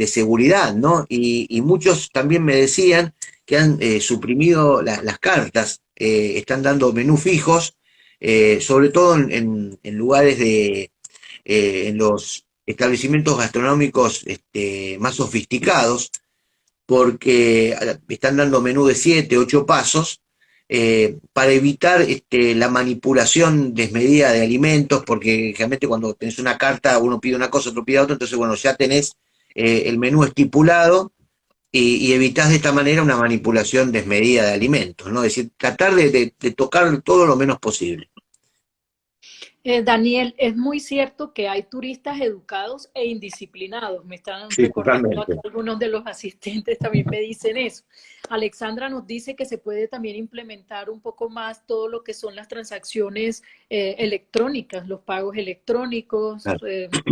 seguridad, ¿no? Y muchos también me decían que han suprimido las cartas, están dando menús fijos, sobre todo en lugares en los establecimientos gastronómicos más sofisticados, porque están dando menú de 7, 8 pasos, para evitar la manipulación desmedida de alimentos, porque realmente cuando tenés una carta uno pide una cosa, otro pide otra, entonces bueno, ya tenés el menú estipulado y evitás de esta manera una manipulación desmedida de alimentos, ¿no? Es decir, tratar de tocar todo lo menos posible. Daniel, es muy cierto que hay turistas educados e indisciplinados. Me están Sí, recordando acá totalmente. algunos de los asistentes también me dicen eso. Alexandra nos dice que se puede también implementar un poco más todo lo que son las transacciones electrónicas, los pagos electrónicos, Claro.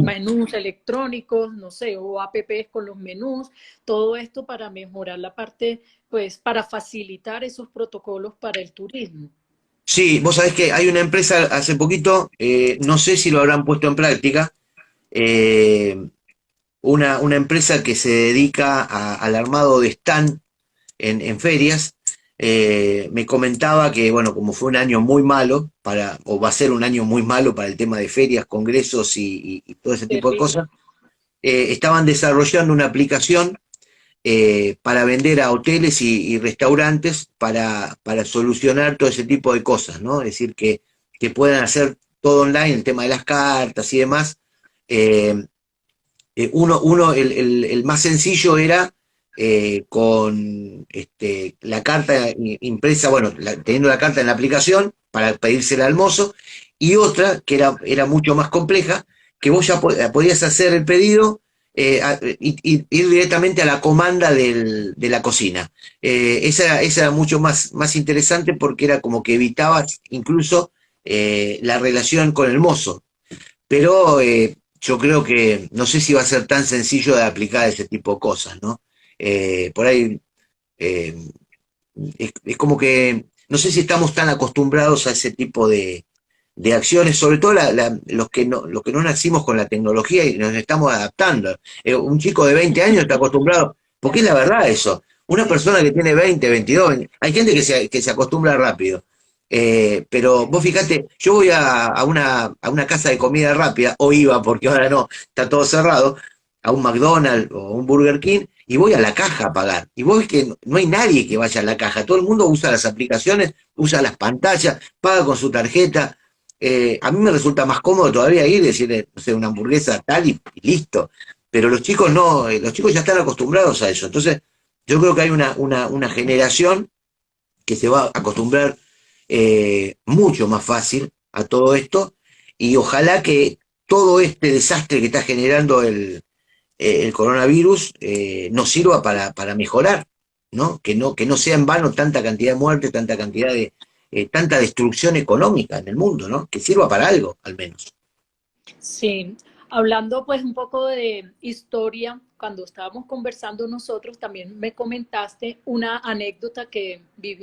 menús electrónicos, no sé, o apps con los menús, todo esto para mejorar la parte, pues para facilitar esos protocolos para el turismo. Sí, vos sabés que hay una empresa hace poquito, no sé si lo habrán puesto en práctica, eh, una empresa que se dedica al armado de stand en ferias. Me comentaba que, bueno, como fue un año muy malo, o va a ser un año muy malo para el tema de ferias, congresos y todo ese tipo de Terrible. cosas, estaban desarrollando una aplicación para vender a hoteles y restaurantes para solucionar todo ese tipo de cosas, ¿no? Es decir, que puedan hacer todo online, el tema de las cartas y demás. Eh, el más sencillo era con la carta impresa, bueno, teniendo la carta en la aplicación para pedírsela al mozo, y otra que era mucho más compleja, que vos ya podías hacer el pedido y ir directamente a la comanda de la cocina. Esa era mucho más interesante porque era como que evitabas incluso la relación con el mozo. Pero yo creo que no sé si va a ser tan sencillo de aplicar ese tipo de cosas, ¿no? Por ahí eh, es como que no sé si estamos tan acostumbrados a ese tipo de acciones, sobre todo los que no nacimos con la tecnología y nos estamos adaptando. Un chico de 20 años está acostumbrado, porque es la verdad eso. Una persona que tiene 20, 22, hay gente que se acostumbra rápido. Pero vos fíjate, yo voy a una casa de comida rápida, o iba porque ahora no, está todo cerrado, a un McDonald's o un Burger King, y voy a la caja a pagar. Y vos ves que no hay nadie que vaya a la caja, todo el mundo usa las aplicaciones, usa las pantallas, paga con su tarjeta. A mí me resulta más cómodo todavía ir y decirle, no sé, una hamburguesa tal y listo. Pero los chicos no, los chicos ya están acostumbrados a eso. Entonces, yo creo que hay una generación que se va a acostumbrar mucho más fácil a todo esto y ojalá que todo este desastre que está generando el coronavirus nos sirva para mejorar, ¿no? Que no sea en vano tanta cantidad de muertes, tanta cantidad de, tanta destrucción económica en el mundo, ¿no? Que sirva para algo, al menos. Sí, hablando pues un poco de historia, cuando estábamos conversando nosotros, también me comentaste una anécdota que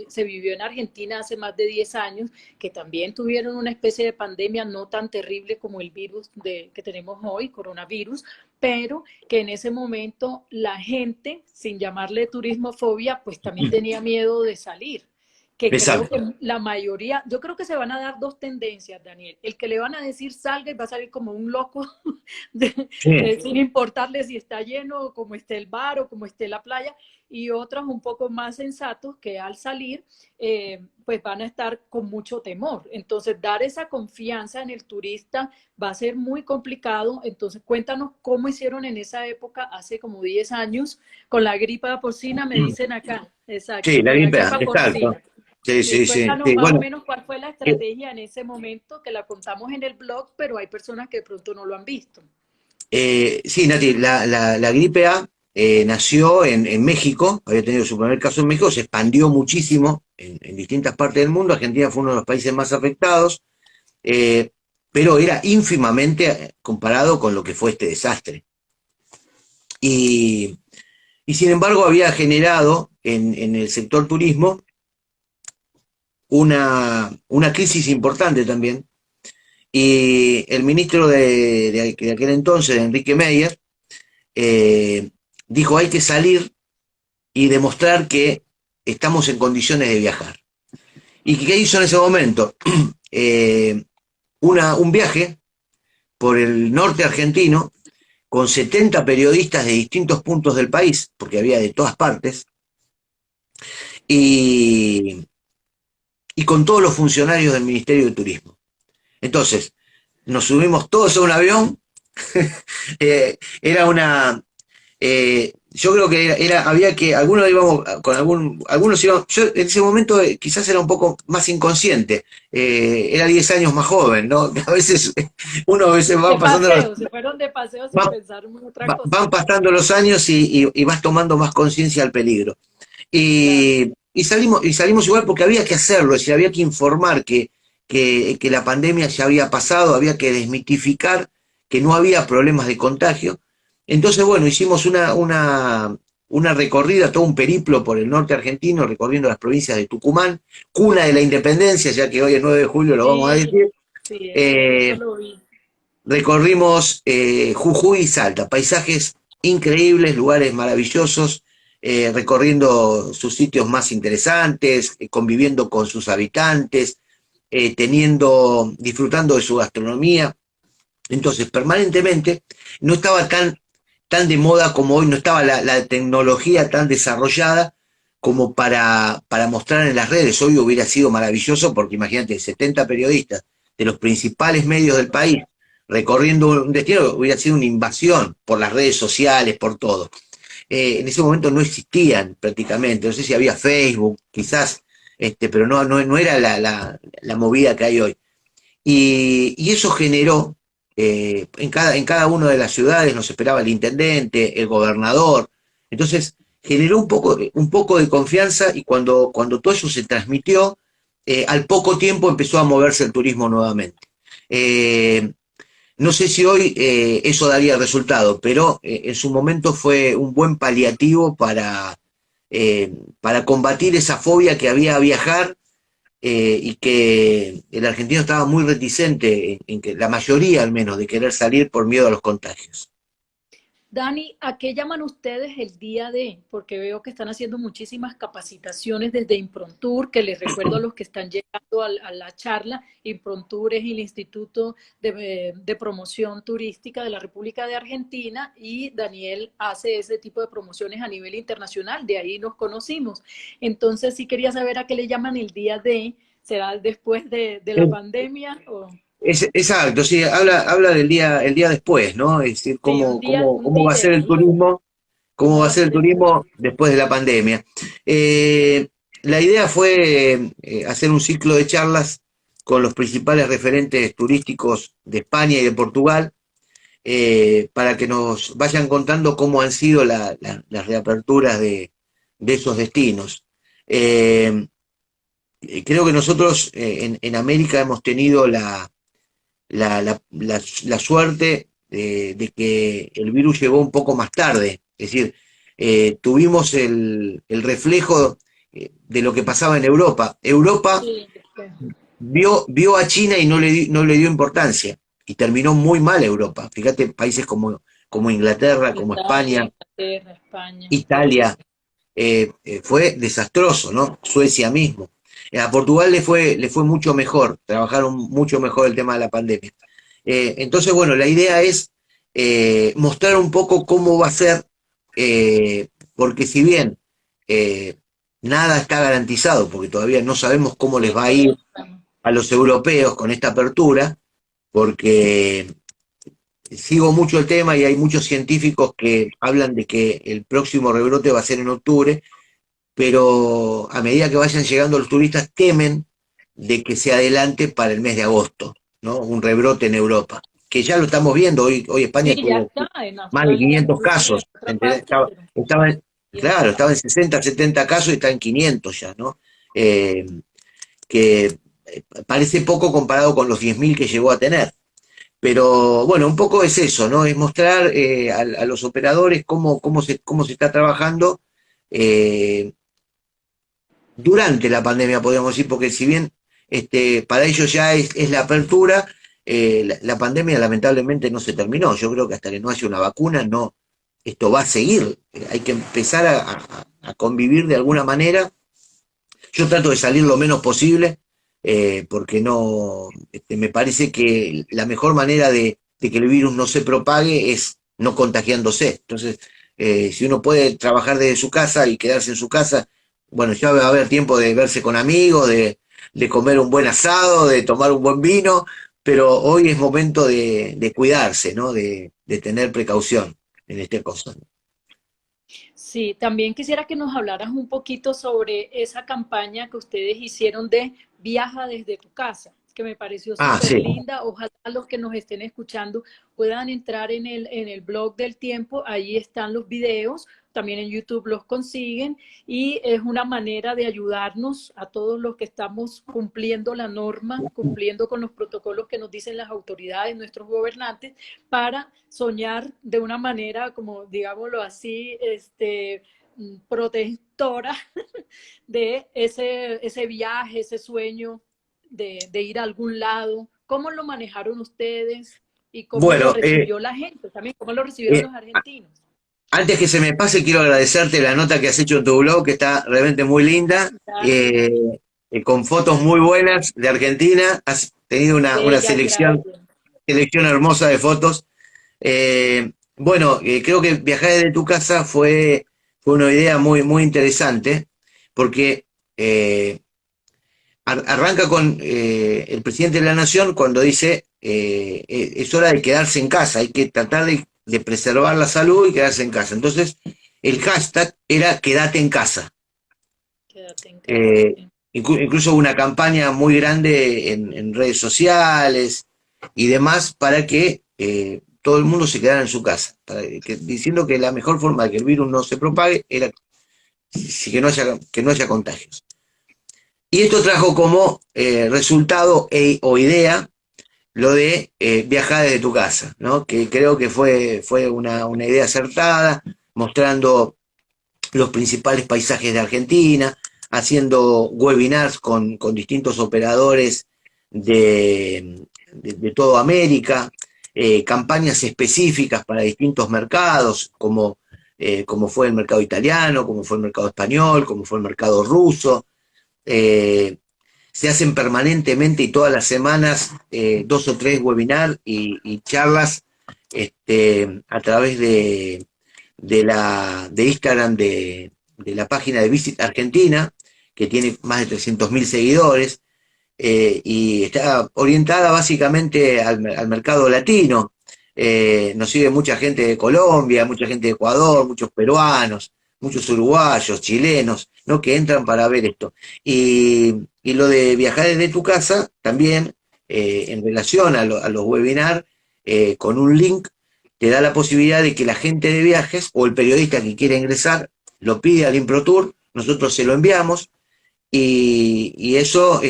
se vivió en Argentina hace más de 10 años, que también tuvieron una especie de pandemia no tan terrible como el virus que tenemos hoy, coronavirus, pero que en ese momento la gente, sin llamarle turismofobia, pues también tenía miedo de salir, que creo que Exacto. la mayoría, yo creo que se van a dar dos tendencias, Daniel. El que le van a decir salga y va a salir como un loco, Sí, sin importarle si está lleno, o como esté el bar o como esté la playa, y otros un poco más sensatos que al salir, pues van a estar con mucho temor. Entonces, dar esa confianza en el turista va a ser muy complicado. Entonces, cuéntanos cómo hicieron en esa época, hace como 10 años, con la gripa porcina, me dicen acá. sí, Exacto, la con la gripe A, gripa exacto. porcina. Sí, sí, sí. Cuéntanos Sí, más o bueno, menos cuál fue la eh, estrategia en ese momento, que la contamos en el blog, pero hay personas que de pronto no lo han visto. sí, Nati, la gripe A nació en México, había tenido su primer caso en México, se expandió muchísimo en distintas partes del mundo. Argentina fue uno de los países más afectados, eh, pero era ínfimamente comparado con lo que fue este desastre. Y, y sin embargo había generado en el sector turismo una crisis importante también. Y el ministro de aquel entonces, Enrique Meyer, eh, dijo hay que salir y demostrar que estamos en condiciones de viajar. ¿Y qué hizo en ese momento? Eh, un viaje por el norte argentino con 70 periodistas de distintos puntos del país, porque había de todas partes, y, y con todos los funcionarios del Ministerio de Turismo. Entonces, nos subimos todos a un avión, era una, yo creo que había que, algunos íbamos con algunos íbamos, yo en ese momento quizás era un poco más inconsciente, era 10 años más joven, ¿no? A veces, uno a veces De paseo, se fueron de paseo sin va- pensar en otra cosa. van pasando los años y vas tomando más conciencia al peligro. Claro. Y salimos igual porque había que hacerlo, es decir, había que informar que la pandemia ya había pasado, había que desmitificar que no había problemas de contagio. Entonces, bueno, hicimos una recorrida, todo un periplo por el norte argentino, recorriendo las provincias de Tucumán, cuna de la independencia, ya que hoy es 9 de julio, lo vamos a Sí, decir. sí, eso Eh, lo vi. Recorrimos Jujuy y Salta, paisajes increíbles, lugares maravillosos, recorriendo sus sitios más interesantes, conviviendo con sus habitantes, disfrutando de su gastronomía. Entonces, permanentemente no estaba tan de moda como hoy, no estaba la tecnología tan desarrollada como para mostrar en las redes. Hoy hubiera sido maravilloso porque imagínate, 70 periodistas de los principales medios del país recorriendo un destino, hubiera sido una invasión por las redes sociales, por todo. En ese momento no existían prácticamente, no sé si había Facebook, quizás, pero no era la movida que hay hoy. Y eso generó, en cada una de las ciudades nos esperaba el intendente, el gobernador. Entonces, generó un poco de confianza y cuando todo eso se transmitió, al poco tiempo empezó a moverse el turismo nuevamente. Eh, no sé si hoy eso daría resultado, pero en su momento fue un buen paliativo para combatir esa fobia que había a viajar, y que el argentino estaba muy reticente, en que la mayoría al menos, de querer salir por miedo a los contagios. Dani, ¿a qué llaman ustedes el día de? Porque veo que están haciendo muchísimas capacitaciones desde Improntur, que les recuerdo a los que están llegando a la charla. Improntur es el Instituto de Promoción Turística de la República de Argentina y Daniel hace ese tipo de promociones a nivel internacional, de ahí nos conocimos. Entonces, sí quería saber a qué le llaman el día de, ¿será después de la pandemia o Exacto, sí, habla el día después, ¿no? Es decir, sí, un cómo va a ser día, el turismo, cómo cómo va a va a ser el ser después? turismo después de la pandemia. La idea fue hacer un ciclo de charlas con los principales referentes turísticos de España y de Portugal, para que nos vayan contando cómo han sido las reaperturas de esos destinos. Eh, Creo que nosotros en América hemos tenido la suerte de que el virus llegó un poco más tarde, es decir, tuvimos el reflejo de lo que pasaba en Europa. Europa Sí, vio a China y no le dio importancia, y terminó muy mal Europa. Fíjate, países como Inglaterra, como Italia, España, Inglaterra, España. Italia, fue desastroso, ¿no? Suecia mismo. A Portugal le fue mucho mejor, trabajaron mucho mejor el tema de la pandemia. Entonces, bueno, la idea es mostrar un poco cómo va a ser, porque si bien eh, nada está garantizado, porque todavía no sabemos cómo les Sí, va a todavía ir no estamos. a los europeos con esta apertura, porque sigo mucho el tema y hay muchos científicos que hablan de que el próximo rebrote va a ser en octubre, pero a medida que vayan llegando los turistas temen de que se adelante para el mes de agosto, ¿no? Un rebrote en Europa, que ya lo estamos viendo. Hoy España Sí, ya tuvo está en más de Australia, 500 en casos, otra ¿entendés? parte, pero Claro, igual. estaba en 60, 70 casos y está en 500 ya, ¿no? Eh, que parece poco comparado con los 10.000 que llegó a tener. Pero bueno, un poco es eso, ¿no? Es mostrar a los operadores cómo se está trabajando eh, durante la pandemia, podríamos decir, porque si bien para ellos ya es la apertura, la pandemia lamentablemente no se terminó. Yo creo que hasta que no haya una vacuna, no, esto va a seguir. Hay que empezar a convivir de alguna manera. Yo trato de salir lo menos posible, porque no, me parece que la mejor manera de que el virus no se propague es no contagiándose. Entonces, si uno puede trabajar desde su casa y quedarse en su casa, bueno, ya va a haber tiempo de verse con amigos, de comer un buen asado, de tomar un buen vino, pero hoy es momento de cuidarse, ¿no? De tener precaución en este cosa. Sí, también quisiera que nos hablaras un poquito sobre esa campaña que ustedes hicieron de Viaja desde tu casa, que me pareció Ah, súper sí. linda. Ojalá los que nos estén escuchando puedan entrar en el blog del tiempo, ahí están los videos, también en YouTube los consiguen y es una manera de ayudarnos a todos los que estamos cumpliendo la norma, cumpliendo con los protocolos que nos dicen las autoridades, nuestros gobernantes, para soñar de una manera, como digámoslo así, protectora de ese viaje, ese sueño de ir a algún lado. ¿Cómo lo manejaron ustedes y cómo lo Bueno, recibió la gente? También, ¿cómo lo recibieron eh, los argentinos? antes que se me pase, quiero agradecerte la nota que has hecho en tu blog, que está realmente muy linda, Gracias. con fotos muy buenas de Argentina. Has tenido una Bellas, gracias. selección hermosa de fotos. Bueno, creo que viajar desde tu casa fue una idea muy interesante, porque arranca con el presidente de la Nación cuando dice es hora de quedarse en casa, hay que tratar de preservar la salud y quedarse en casa. Entonces, el hashtag era quédate en casa. Quédate en casa. Eh, Sí. Incluso hubo una campaña muy grande en redes sociales y demás para que todo el mundo se quedara en su casa, diciendo que la mejor forma de que el virus no se propague era que no haya contagios. Y esto trajo como resultado o idea lo de viajar desde tu casa, ¿no? Que creo que fue una idea acertada, mostrando los principales paisajes de Argentina, haciendo webinars con distintos operadores de toda América, campañas específicas para distintos mercados, como fue el mercado italiano, como fue el mercado español, como fue el mercado ruso. Eh, Se hacen permanentemente y todas las semanas dos o tres webinars y charlas a través de Instagram de la página de Visit Argentina, que tiene más de 300.000 seguidores, y está orientada básicamente al mercado latino. Nos sigue mucha gente de Colombia, mucha gente de Ecuador, muchos peruanos, muchos uruguayos, chilenos, ¿no? Que entran para ver esto. Y lo de viajar desde tu casa, también en relación a los webinars, con un link te da la posibilidad de que la gente de viajes o el periodista que quiera ingresar lo pide al ImproTour, nosotros se lo enviamos y eso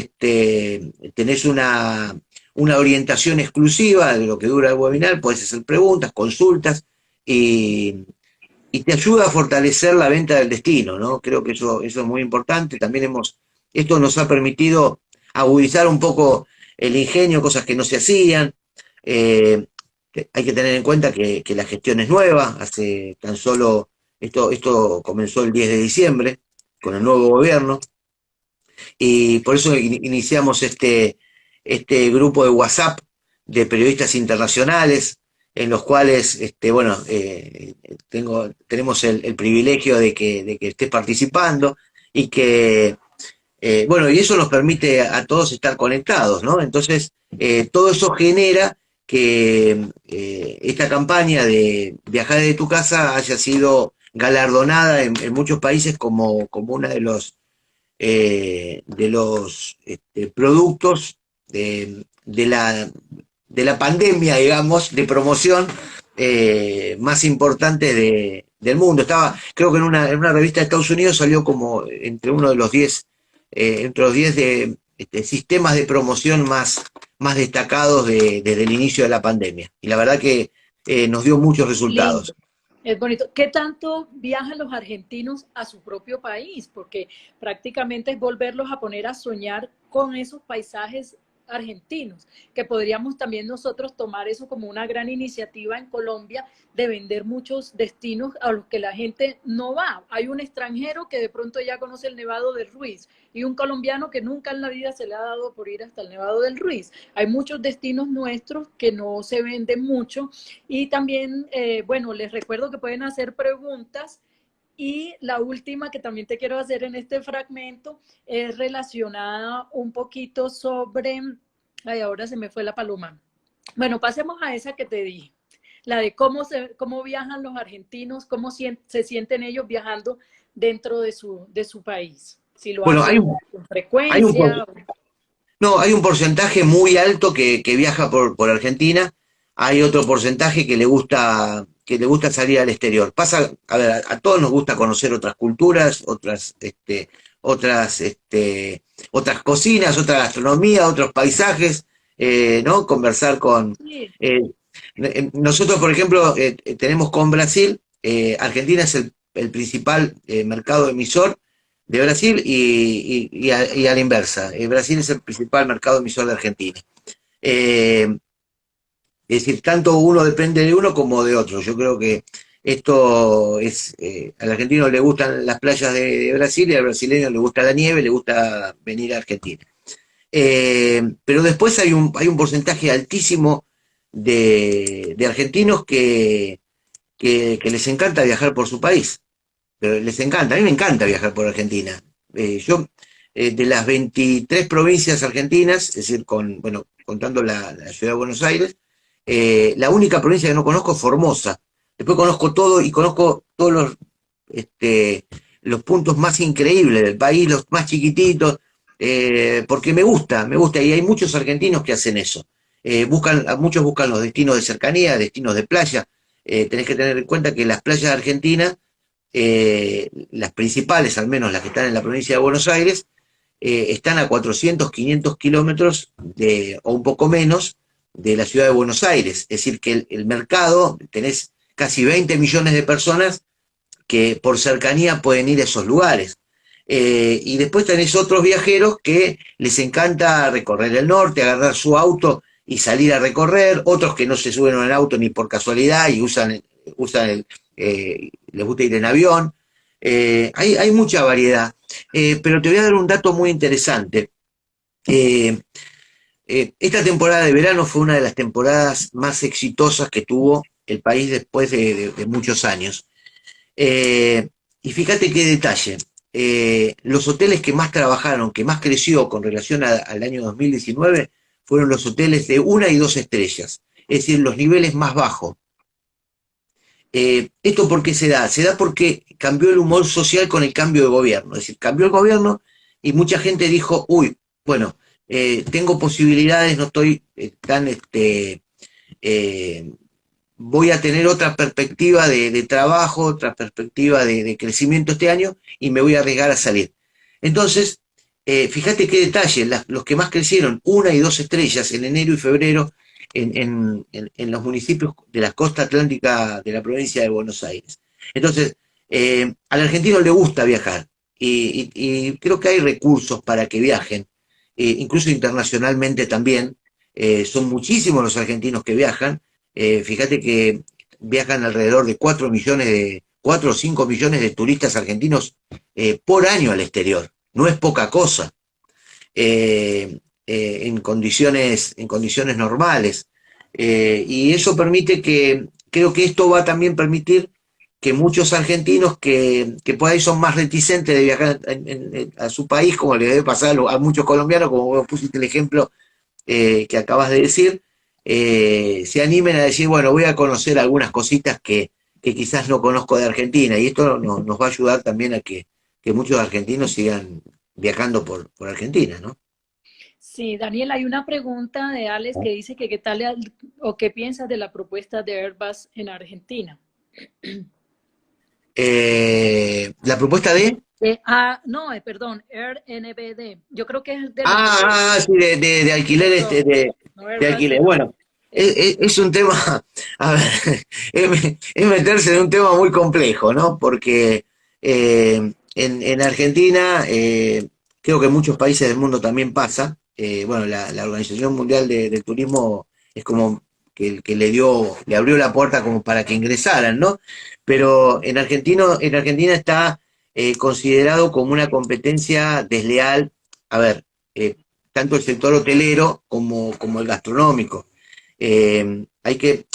tenés una orientación exclusiva de lo que dura el webinar, podés hacer preguntas, consultas y, y te ayuda a fortalecer la venta del destino, ¿no? Creo que eso es muy importante. También esto nos ha permitido agudizar un poco el ingenio, cosas que no se hacían. Eh, Hay que tener en cuenta que la gestión es nueva, hace tan solo, esto comenzó el 10 de diciembre con el nuevo gobierno, y por eso iniciamos este grupo de WhatsApp de periodistas internacionales, en los cuales, bueno, tenemos el privilegio de que estés participando y que, bueno, y eso nos permite a todos estar conectados, ¿no? Entonces, todo eso genera que esta campaña de viajar de tu casa haya sido galardonada en muchos países como una de los productos de la pandemia, digamos, de promoción más importantes del mundo. Creo que en una revista de Estados Unidos salió como entre los 10 sistemas de promoción más destacados desde el inicio de la pandemia. Y la verdad que nos dio muchos Lindo. resultados. Es bonito. ¿Qué tanto viajan los argentinos a su propio país? Porque prácticamente es volverlos a poner a soñar con esos paisajes argentinos, que podríamos también nosotros tomar eso como una gran iniciativa en Colombia de vender muchos destinos a los que la gente no va. Hay un extranjero que de pronto ya conoce el Nevado del Ruiz y un colombiano que nunca en la vida se le ha dado por ir hasta el Nevado del Ruiz. Hay muchos destinos nuestros que no se venden mucho y también, bueno, les recuerdo que pueden hacer preguntas. Y la última que también te quiero hacer en este fragmento es relacionada un poquito sobre, ay, ahora se me fue la paloma. Bueno, pasemos a esa que te dije, la de cómo viajan los argentinos, cómo se sienten ellos viajando dentro de su país. Si lo Bueno, hacen con frecuencia. no, hay un porcentaje muy alto que viaja por Argentina, hay otro porcentaje que le gusta salir al exterior. A ver, a todos nos gusta conocer otras culturas, otras, otras cocinas, otra gastronomía, otros paisajes, ¿no? Conversar con... Sí, nosotros, por ejemplo, tenemos con Brasil, Argentina es el principal mercado emisor de Brasil y a la inversa. Brasil es el principal mercado emisor de Argentina. Eh, es decir, tanto uno depende de uno como de otro. Yo creo que esto es, al argentino le gustan las playas de Brasil y al brasileño le gusta la nieve, le gusta venir a Argentina. Pero después hay un porcentaje altísimo de argentinos que les encanta viajar por su país. Pero les encanta, a mí me encanta viajar por Argentina. Yo, de las 23 provincias argentinas, es decir, bueno, contando la ciudad de Buenos Aires, la única provincia que no conozco es Formosa. Después conozco todo y conozco todos los puntos más increíbles del país, los más chiquititos, porque me gusta, y hay muchos argentinos que hacen eso. Muchos buscan los destinos de cercanía, destinos de playa. Tenés que tener en cuenta que las playas de Argentina, las principales, al menos las que están en la provincia de Buenos Aires, están a 400, 500 kilómetros o un poco menos de la ciudad de Buenos Aires. Es decir, que el mercado, tenés casi 20 millones de personas que por cercanía pueden ir a esos lugares. Y después tenés otros viajeros que les encanta recorrer el norte, agarrar su auto y salir a recorrer, otros que no se suben en el auto ni por casualidad y les gusta ir en avión. Hay mucha variedad, pero te voy a dar un dato muy interesante. Esta temporada de verano fue una de las temporadas más exitosas que tuvo el país después de muchos años. Y fíjate qué detalle. Los hoteles que más trabajaron, que más creció con relación al año 2019, fueron los hoteles de 1 y 2 estrellas, es decir, los niveles más bajos. ¿Esto por qué se da? Se da porque cambió el humor social con el cambio de gobierno. Es decir, cambió el gobierno y mucha gente dijo, uy, bueno, tengo posibilidades, no estoy tan voy a tener otra perspectiva de trabajo, otra perspectiva de crecimiento este año y me voy a arriesgar a salir. Entonces, fíjate qué detalle, los que más crecieron, 1 y 2 estrellas en enero y febrero en los municipios de la costa atlántica de la provincia de Buenos Aires. Entonces, al argentino le gusta viajar y creo que hay recursos para que viajen, incluso internacionalmente también. Son muchísimos los argentinos que viajan. Fíjate que viajan alrededor de 4 o 5 millones de turistas argentinos por año al exterior. No es poca cosa. En condiciones normales. Y eso permite creo que esto va a también permitir que muchos argentinos que por ahí son más reticentes de viajar a su país, como le debe pasar a muchos colombianos, como vos pusiste el ejemplo que acabas de decir, se animen a decir, bueno, voy a conocer algunas cositas que quizás no conozco de Argentina, y esto nos va a ayudar también a que muchos argentinos sigan viajando por Argentina, ¿no? Sí, Daniel, hay una pregunta de Alex que dice que qué tal o qué piensas de la propuesta de Airbus en Argentina. La propuesta de... No, perdón, AirNBD. Yo creo que es de los Sí, de alquiler, perdón, no de Airbus, alquiler. sino Bueno, eso. es un tema, a ver, es meterse en un tema muy complejo, ¿no? Porque en Argentina, creo que en muchos países del mundo también pasa. Bueno, la Organización Mundial del Turismo es como que le abrió la puerta como para que ingresaran, ¿no? Pero en Argentina está considerado como una competencia desleal. A ver, tanto el sector hotelero como el gastronómico.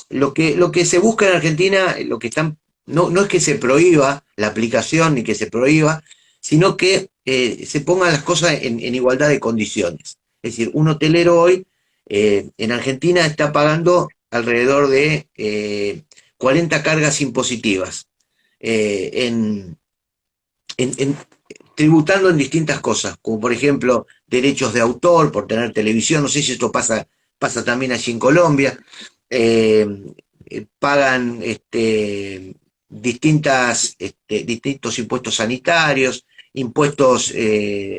Lo que se busca en Argentina, no es que se prohíba la aplicación ni que se prohíba, sino que se pongan las cosas en igualdad de condiciones. Es decir, un hotelero hoy en Argentina está pagando alrededor de 40 cargas impositivas, en, en tributando en distintas cosas, como por ejemplo derechos de autor por tener televisión. No sé si esto pasa también allí en Colombia. eh, Pagan distintos impuestos sanitarios, impuestos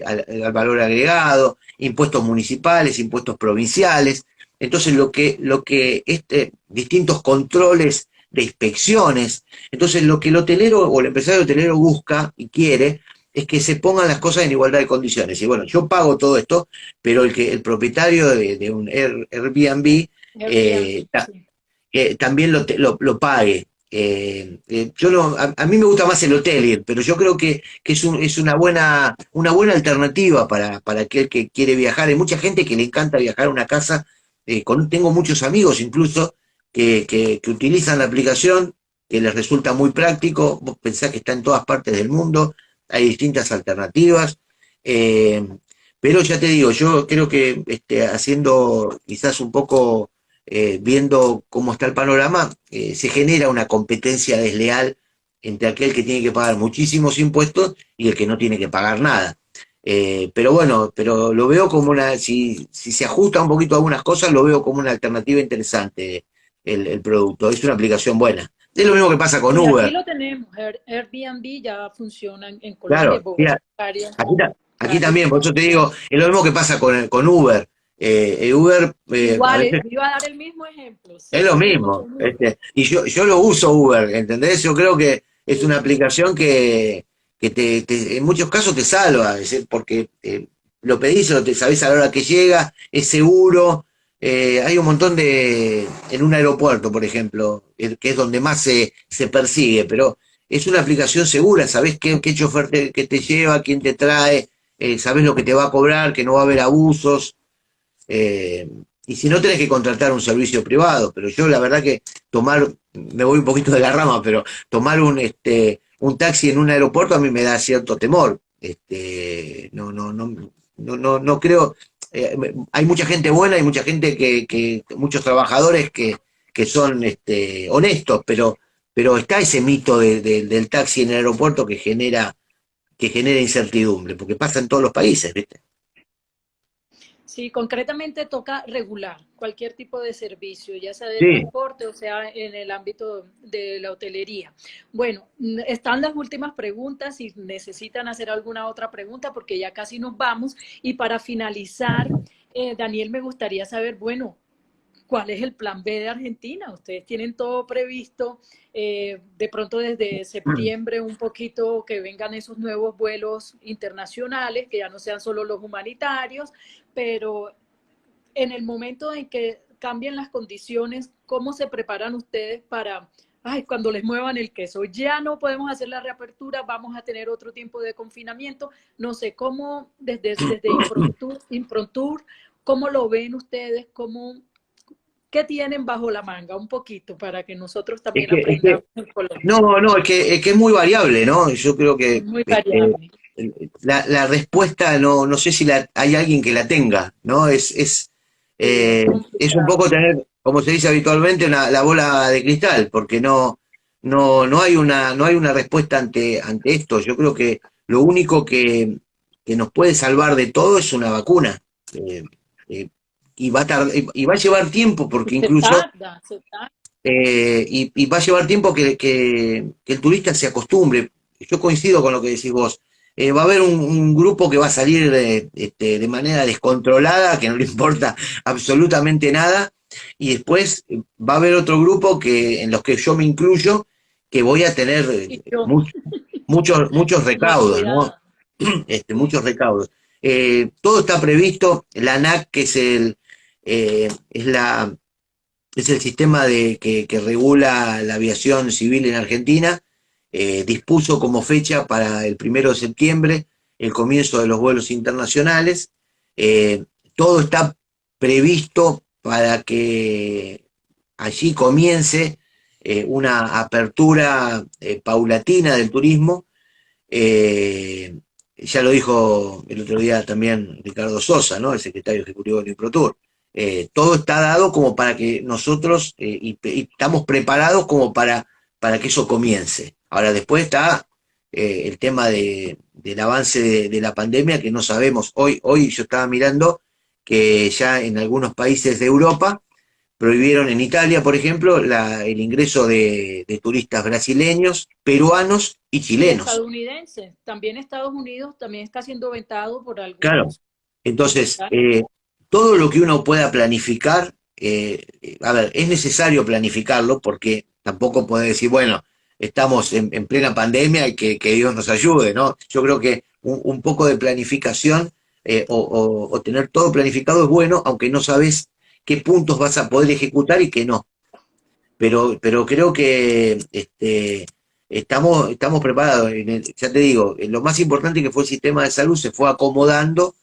al valor agregado, impuestos municipales, impuestos provinciales. Entonces, distintos controles de inspecciones. Entonces, lo que el hotelero o el empresario hotelero busca y quiere es que se pongan las cosas en igualdad de condiciones. Y bueno, yo pago todo esto, pero el propietario de un Airbnb Airbnb, eh, sí. también lo pague. Yo no, a mí me gusta más el hotel, pero yo creo que es una buena alternativa para aquel que quiere viajar. Hay mucha gente que le encanta viajar a una casa. Tengo muchos amigos incluso que utilizan la aplicación, que les resulta muy práctico. Vos pensás que está en todas partes del mundo, hay distintas alternativas. eh, pero ya te digo, yo creo que haciendo quizás un poco, viendo cómo está el panorama, se genera una competencia desleal entre aquel que tiene que pagar muchísimos impuestos y el que no tiene que pagar nada. Pero bueno, pero lo veo como si se ajusta un poquito a algunas cosas, lo veo como una alternativa interesante el producto. Es una aplicación buena. Es lo mismo que pasa con Sí, aquí Uber. lo tenemos. Airbnb ya funciona en Colombia y Claro, Bogotá. mira, aquí también, por eso te digo, es lo mismo que pasa con Uber. Uber a Igual, veces iba a dar el mismo ejemplo. es Sí, lo lo mismo mismo. con Uber. Y yo lo uso Uber, ¿entendés? Yo creo que es una aplicación que en muchos casos te salva, es decir, porque lo pedís, o te sabés a la hora que llega, es seguro. Hay un montón en un aeropuerto, por ejemplo, que es donde más se persigue, pero es una aplicación segura. Sabés qué chofer que te lleva, quién te trae, sabés lo que te va a cobrar, que no va a haber abusos. eh, y si no, tenés que contratar un servicio privado. Pero yo la verdad que me voy un poquito de la rama, pero tomar un taxi en un aeropuerto a mí me da cierto temor. No creo. Hay mucha gente buena, hay mucha gente muchos trabajadores que son honestos, pero está ese mito del taxi en el aeropuerto que genera incertidumbre, porque pasa en todos los países, ¿viste? Sí, concretamente toca regular cualquier tipo de servicio, ya sea de Sí, transporte o sea en el ámbito de la hotelería. Bueno, están las últimas preguntas, si necesitan hacer alguna otra pregunta, porque ya casi nos vamos. Y para finalizar, Daniel, me gustaría saber, bueno, ¿cuál es el plan B de Argentina? Ustedes tienen todo previsto, de pronto desde septiembre un poquito que vengan esos nuevos vuelos internacionales, que ya no sean solo los humanitarios, pero en el momento en que cambien las condiciones, ¿cómo se preparan ustedes para, ay, cuando les muevan el queso? Ya no podemos hacer la reapertura, vamos a tener otro tiempo de confinamiento. No sé cómo, desde Improntour, ¿cómo lo ven ustedes? ¿Qué tienen bajo la manga? Un poquito para que nosotros es también que, es aprendamos que, en Colombia. no, es que es muy variable, ¿no? Yo creo Es que muy variable. la respuesta no sé si hay alguien que la tenga, ¿no? Sí, es Es un complicado. poco tener, como se dice habitualmente, la bola de cristal, porque no hay una respuesta ante esto. Yo creo que lo único que nos puede salvar de todo es una vacuna. Eh, eh, y va a llevar tiempo, porque Se incluso tarda, se tarda. y va a llevar tiempo que el turista se acostumbre. Yo coincido con lo que decís vos. Va a haber un grupo que va a salir de manera descontrolada, que no le importa absolutamente nada, y después va a haber otro grupo en los que yo me incluyo, que voy a tener Y yo, muchos más recaudos, ¿no? cuidado. Sí. Muchos recaudos. Todo está previsto. La ANAC, que es es el sistema que regula la aviación civil en Argentina, dispuso como fecha para el 1 de septiembre el comienzo de los vuelos internacionales. Eh, Todo está previsto para que allí comience una apertura paulatina del turismo. Ya lo dijo el otro día también Ricardo Sosa, ¿no? El secretario ejecutivo del Improtur. Todo está dado como para que nosotros, y estamos preparados como para que eso comience. Ahora, después está el tema del avance de la pandemia, que no sabemos. Hoy yo estaba mirando que ya en algunos países de Europa prohibieron, en Italia, por ejemplo, el ingreso de turistas brasileños, peruanos y Y chilenos. estadounidense. También Estados Unidos también está siendo vetado por Claro. algunos Entonces, empresarios. todo lo que uno pueda planificar, a ver, es necesario planificarlo, porque tampoco puede decir, bueno, estamos en plena pandemia y que Dios nos ayude, ¿no? Yo creo que un poco de planificación, o tener todo planificado es bueno, aunque no sabes qué puntos vas a poder ejecutar y qué no. Pero creo que estamos preparados. Ya te digo, lo más importante, que fue el sistema de salud, se fue acomodando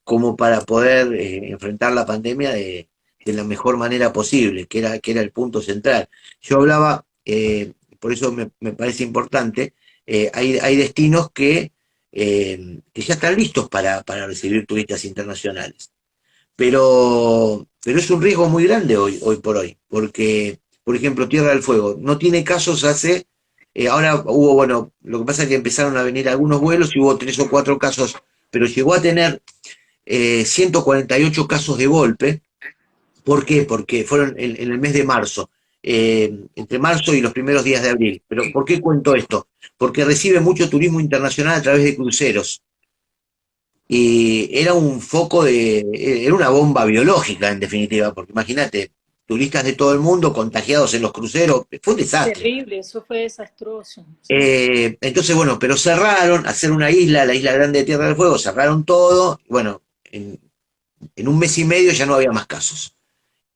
como para poder enfrentar la pandemia de la mejor manera posible, que era el punto central. Yo hablaba, por eso me parece importante. Hay destinos que ya están listos para recibir turistas internacionales, pero es un riesgo muy grande hoy por hoy, porque, por ejemplo, Tierra del Fuego no tiene casos ahora hubo, bueno, lo que pasa es que empezaron a venir algunos vuelos y hubo 3 o 4 casos, pero llegó a tener 148 casos de golpe. ¿Por qué? Porque fueron en el mes de marzo, entre marzo y los primeros días de abril. ¿Pero por qué cuento esto? Porque recibe mucho turismo internacional a través de cruceros. Y era un era una bomba biológica, en definitiva, porque imagínate, turistas de todo el mundo contagiados en los cruceros, fue un desastre. Terrible, eso fue desastroso. Sí. Entonces, bueno, pero cerraron, hacer una isla, la isla grande de Tierra del Fuego, cerraron todo. Bueno, en un mes y medio ya no había más casos.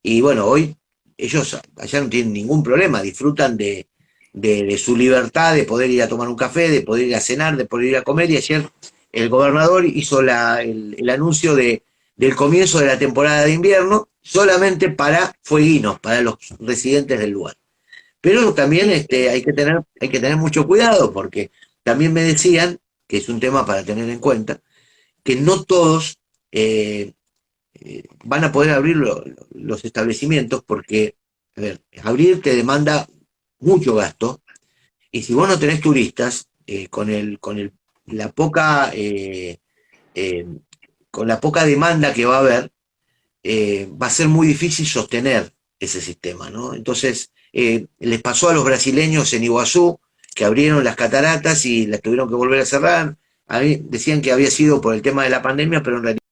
Y bueno, hoy ellos allá no tienen ningún problema, disfrutan de su libertad, de poder ir a tomar un café, de poder ir a cenar, de poder ir a comer. Y ayer el gobernador hizo el anuncio del comienzo de la temporada de invierno solamente para fueguinos, para los residentes del lugar. Pero también Sí, hay que tener mucho cuidado, porque también me decían, que es un tema para tener en cuenta, que no todos eh, van a poder abrir los establecimientos, porque, a ver, abrir te demanda mucho gasto, y si vos no tenés turistas, la poca, eh, con la poca demanda que va a haber, va a ser muy difícil sostener ese sistema, ¿no? Entonces, les pasó a los brasileños en Iguazú, que abrieron las cataratas y las tuvieron que volver a cerrar. Decían que había sido por el tema de la pandemia, pero en realidad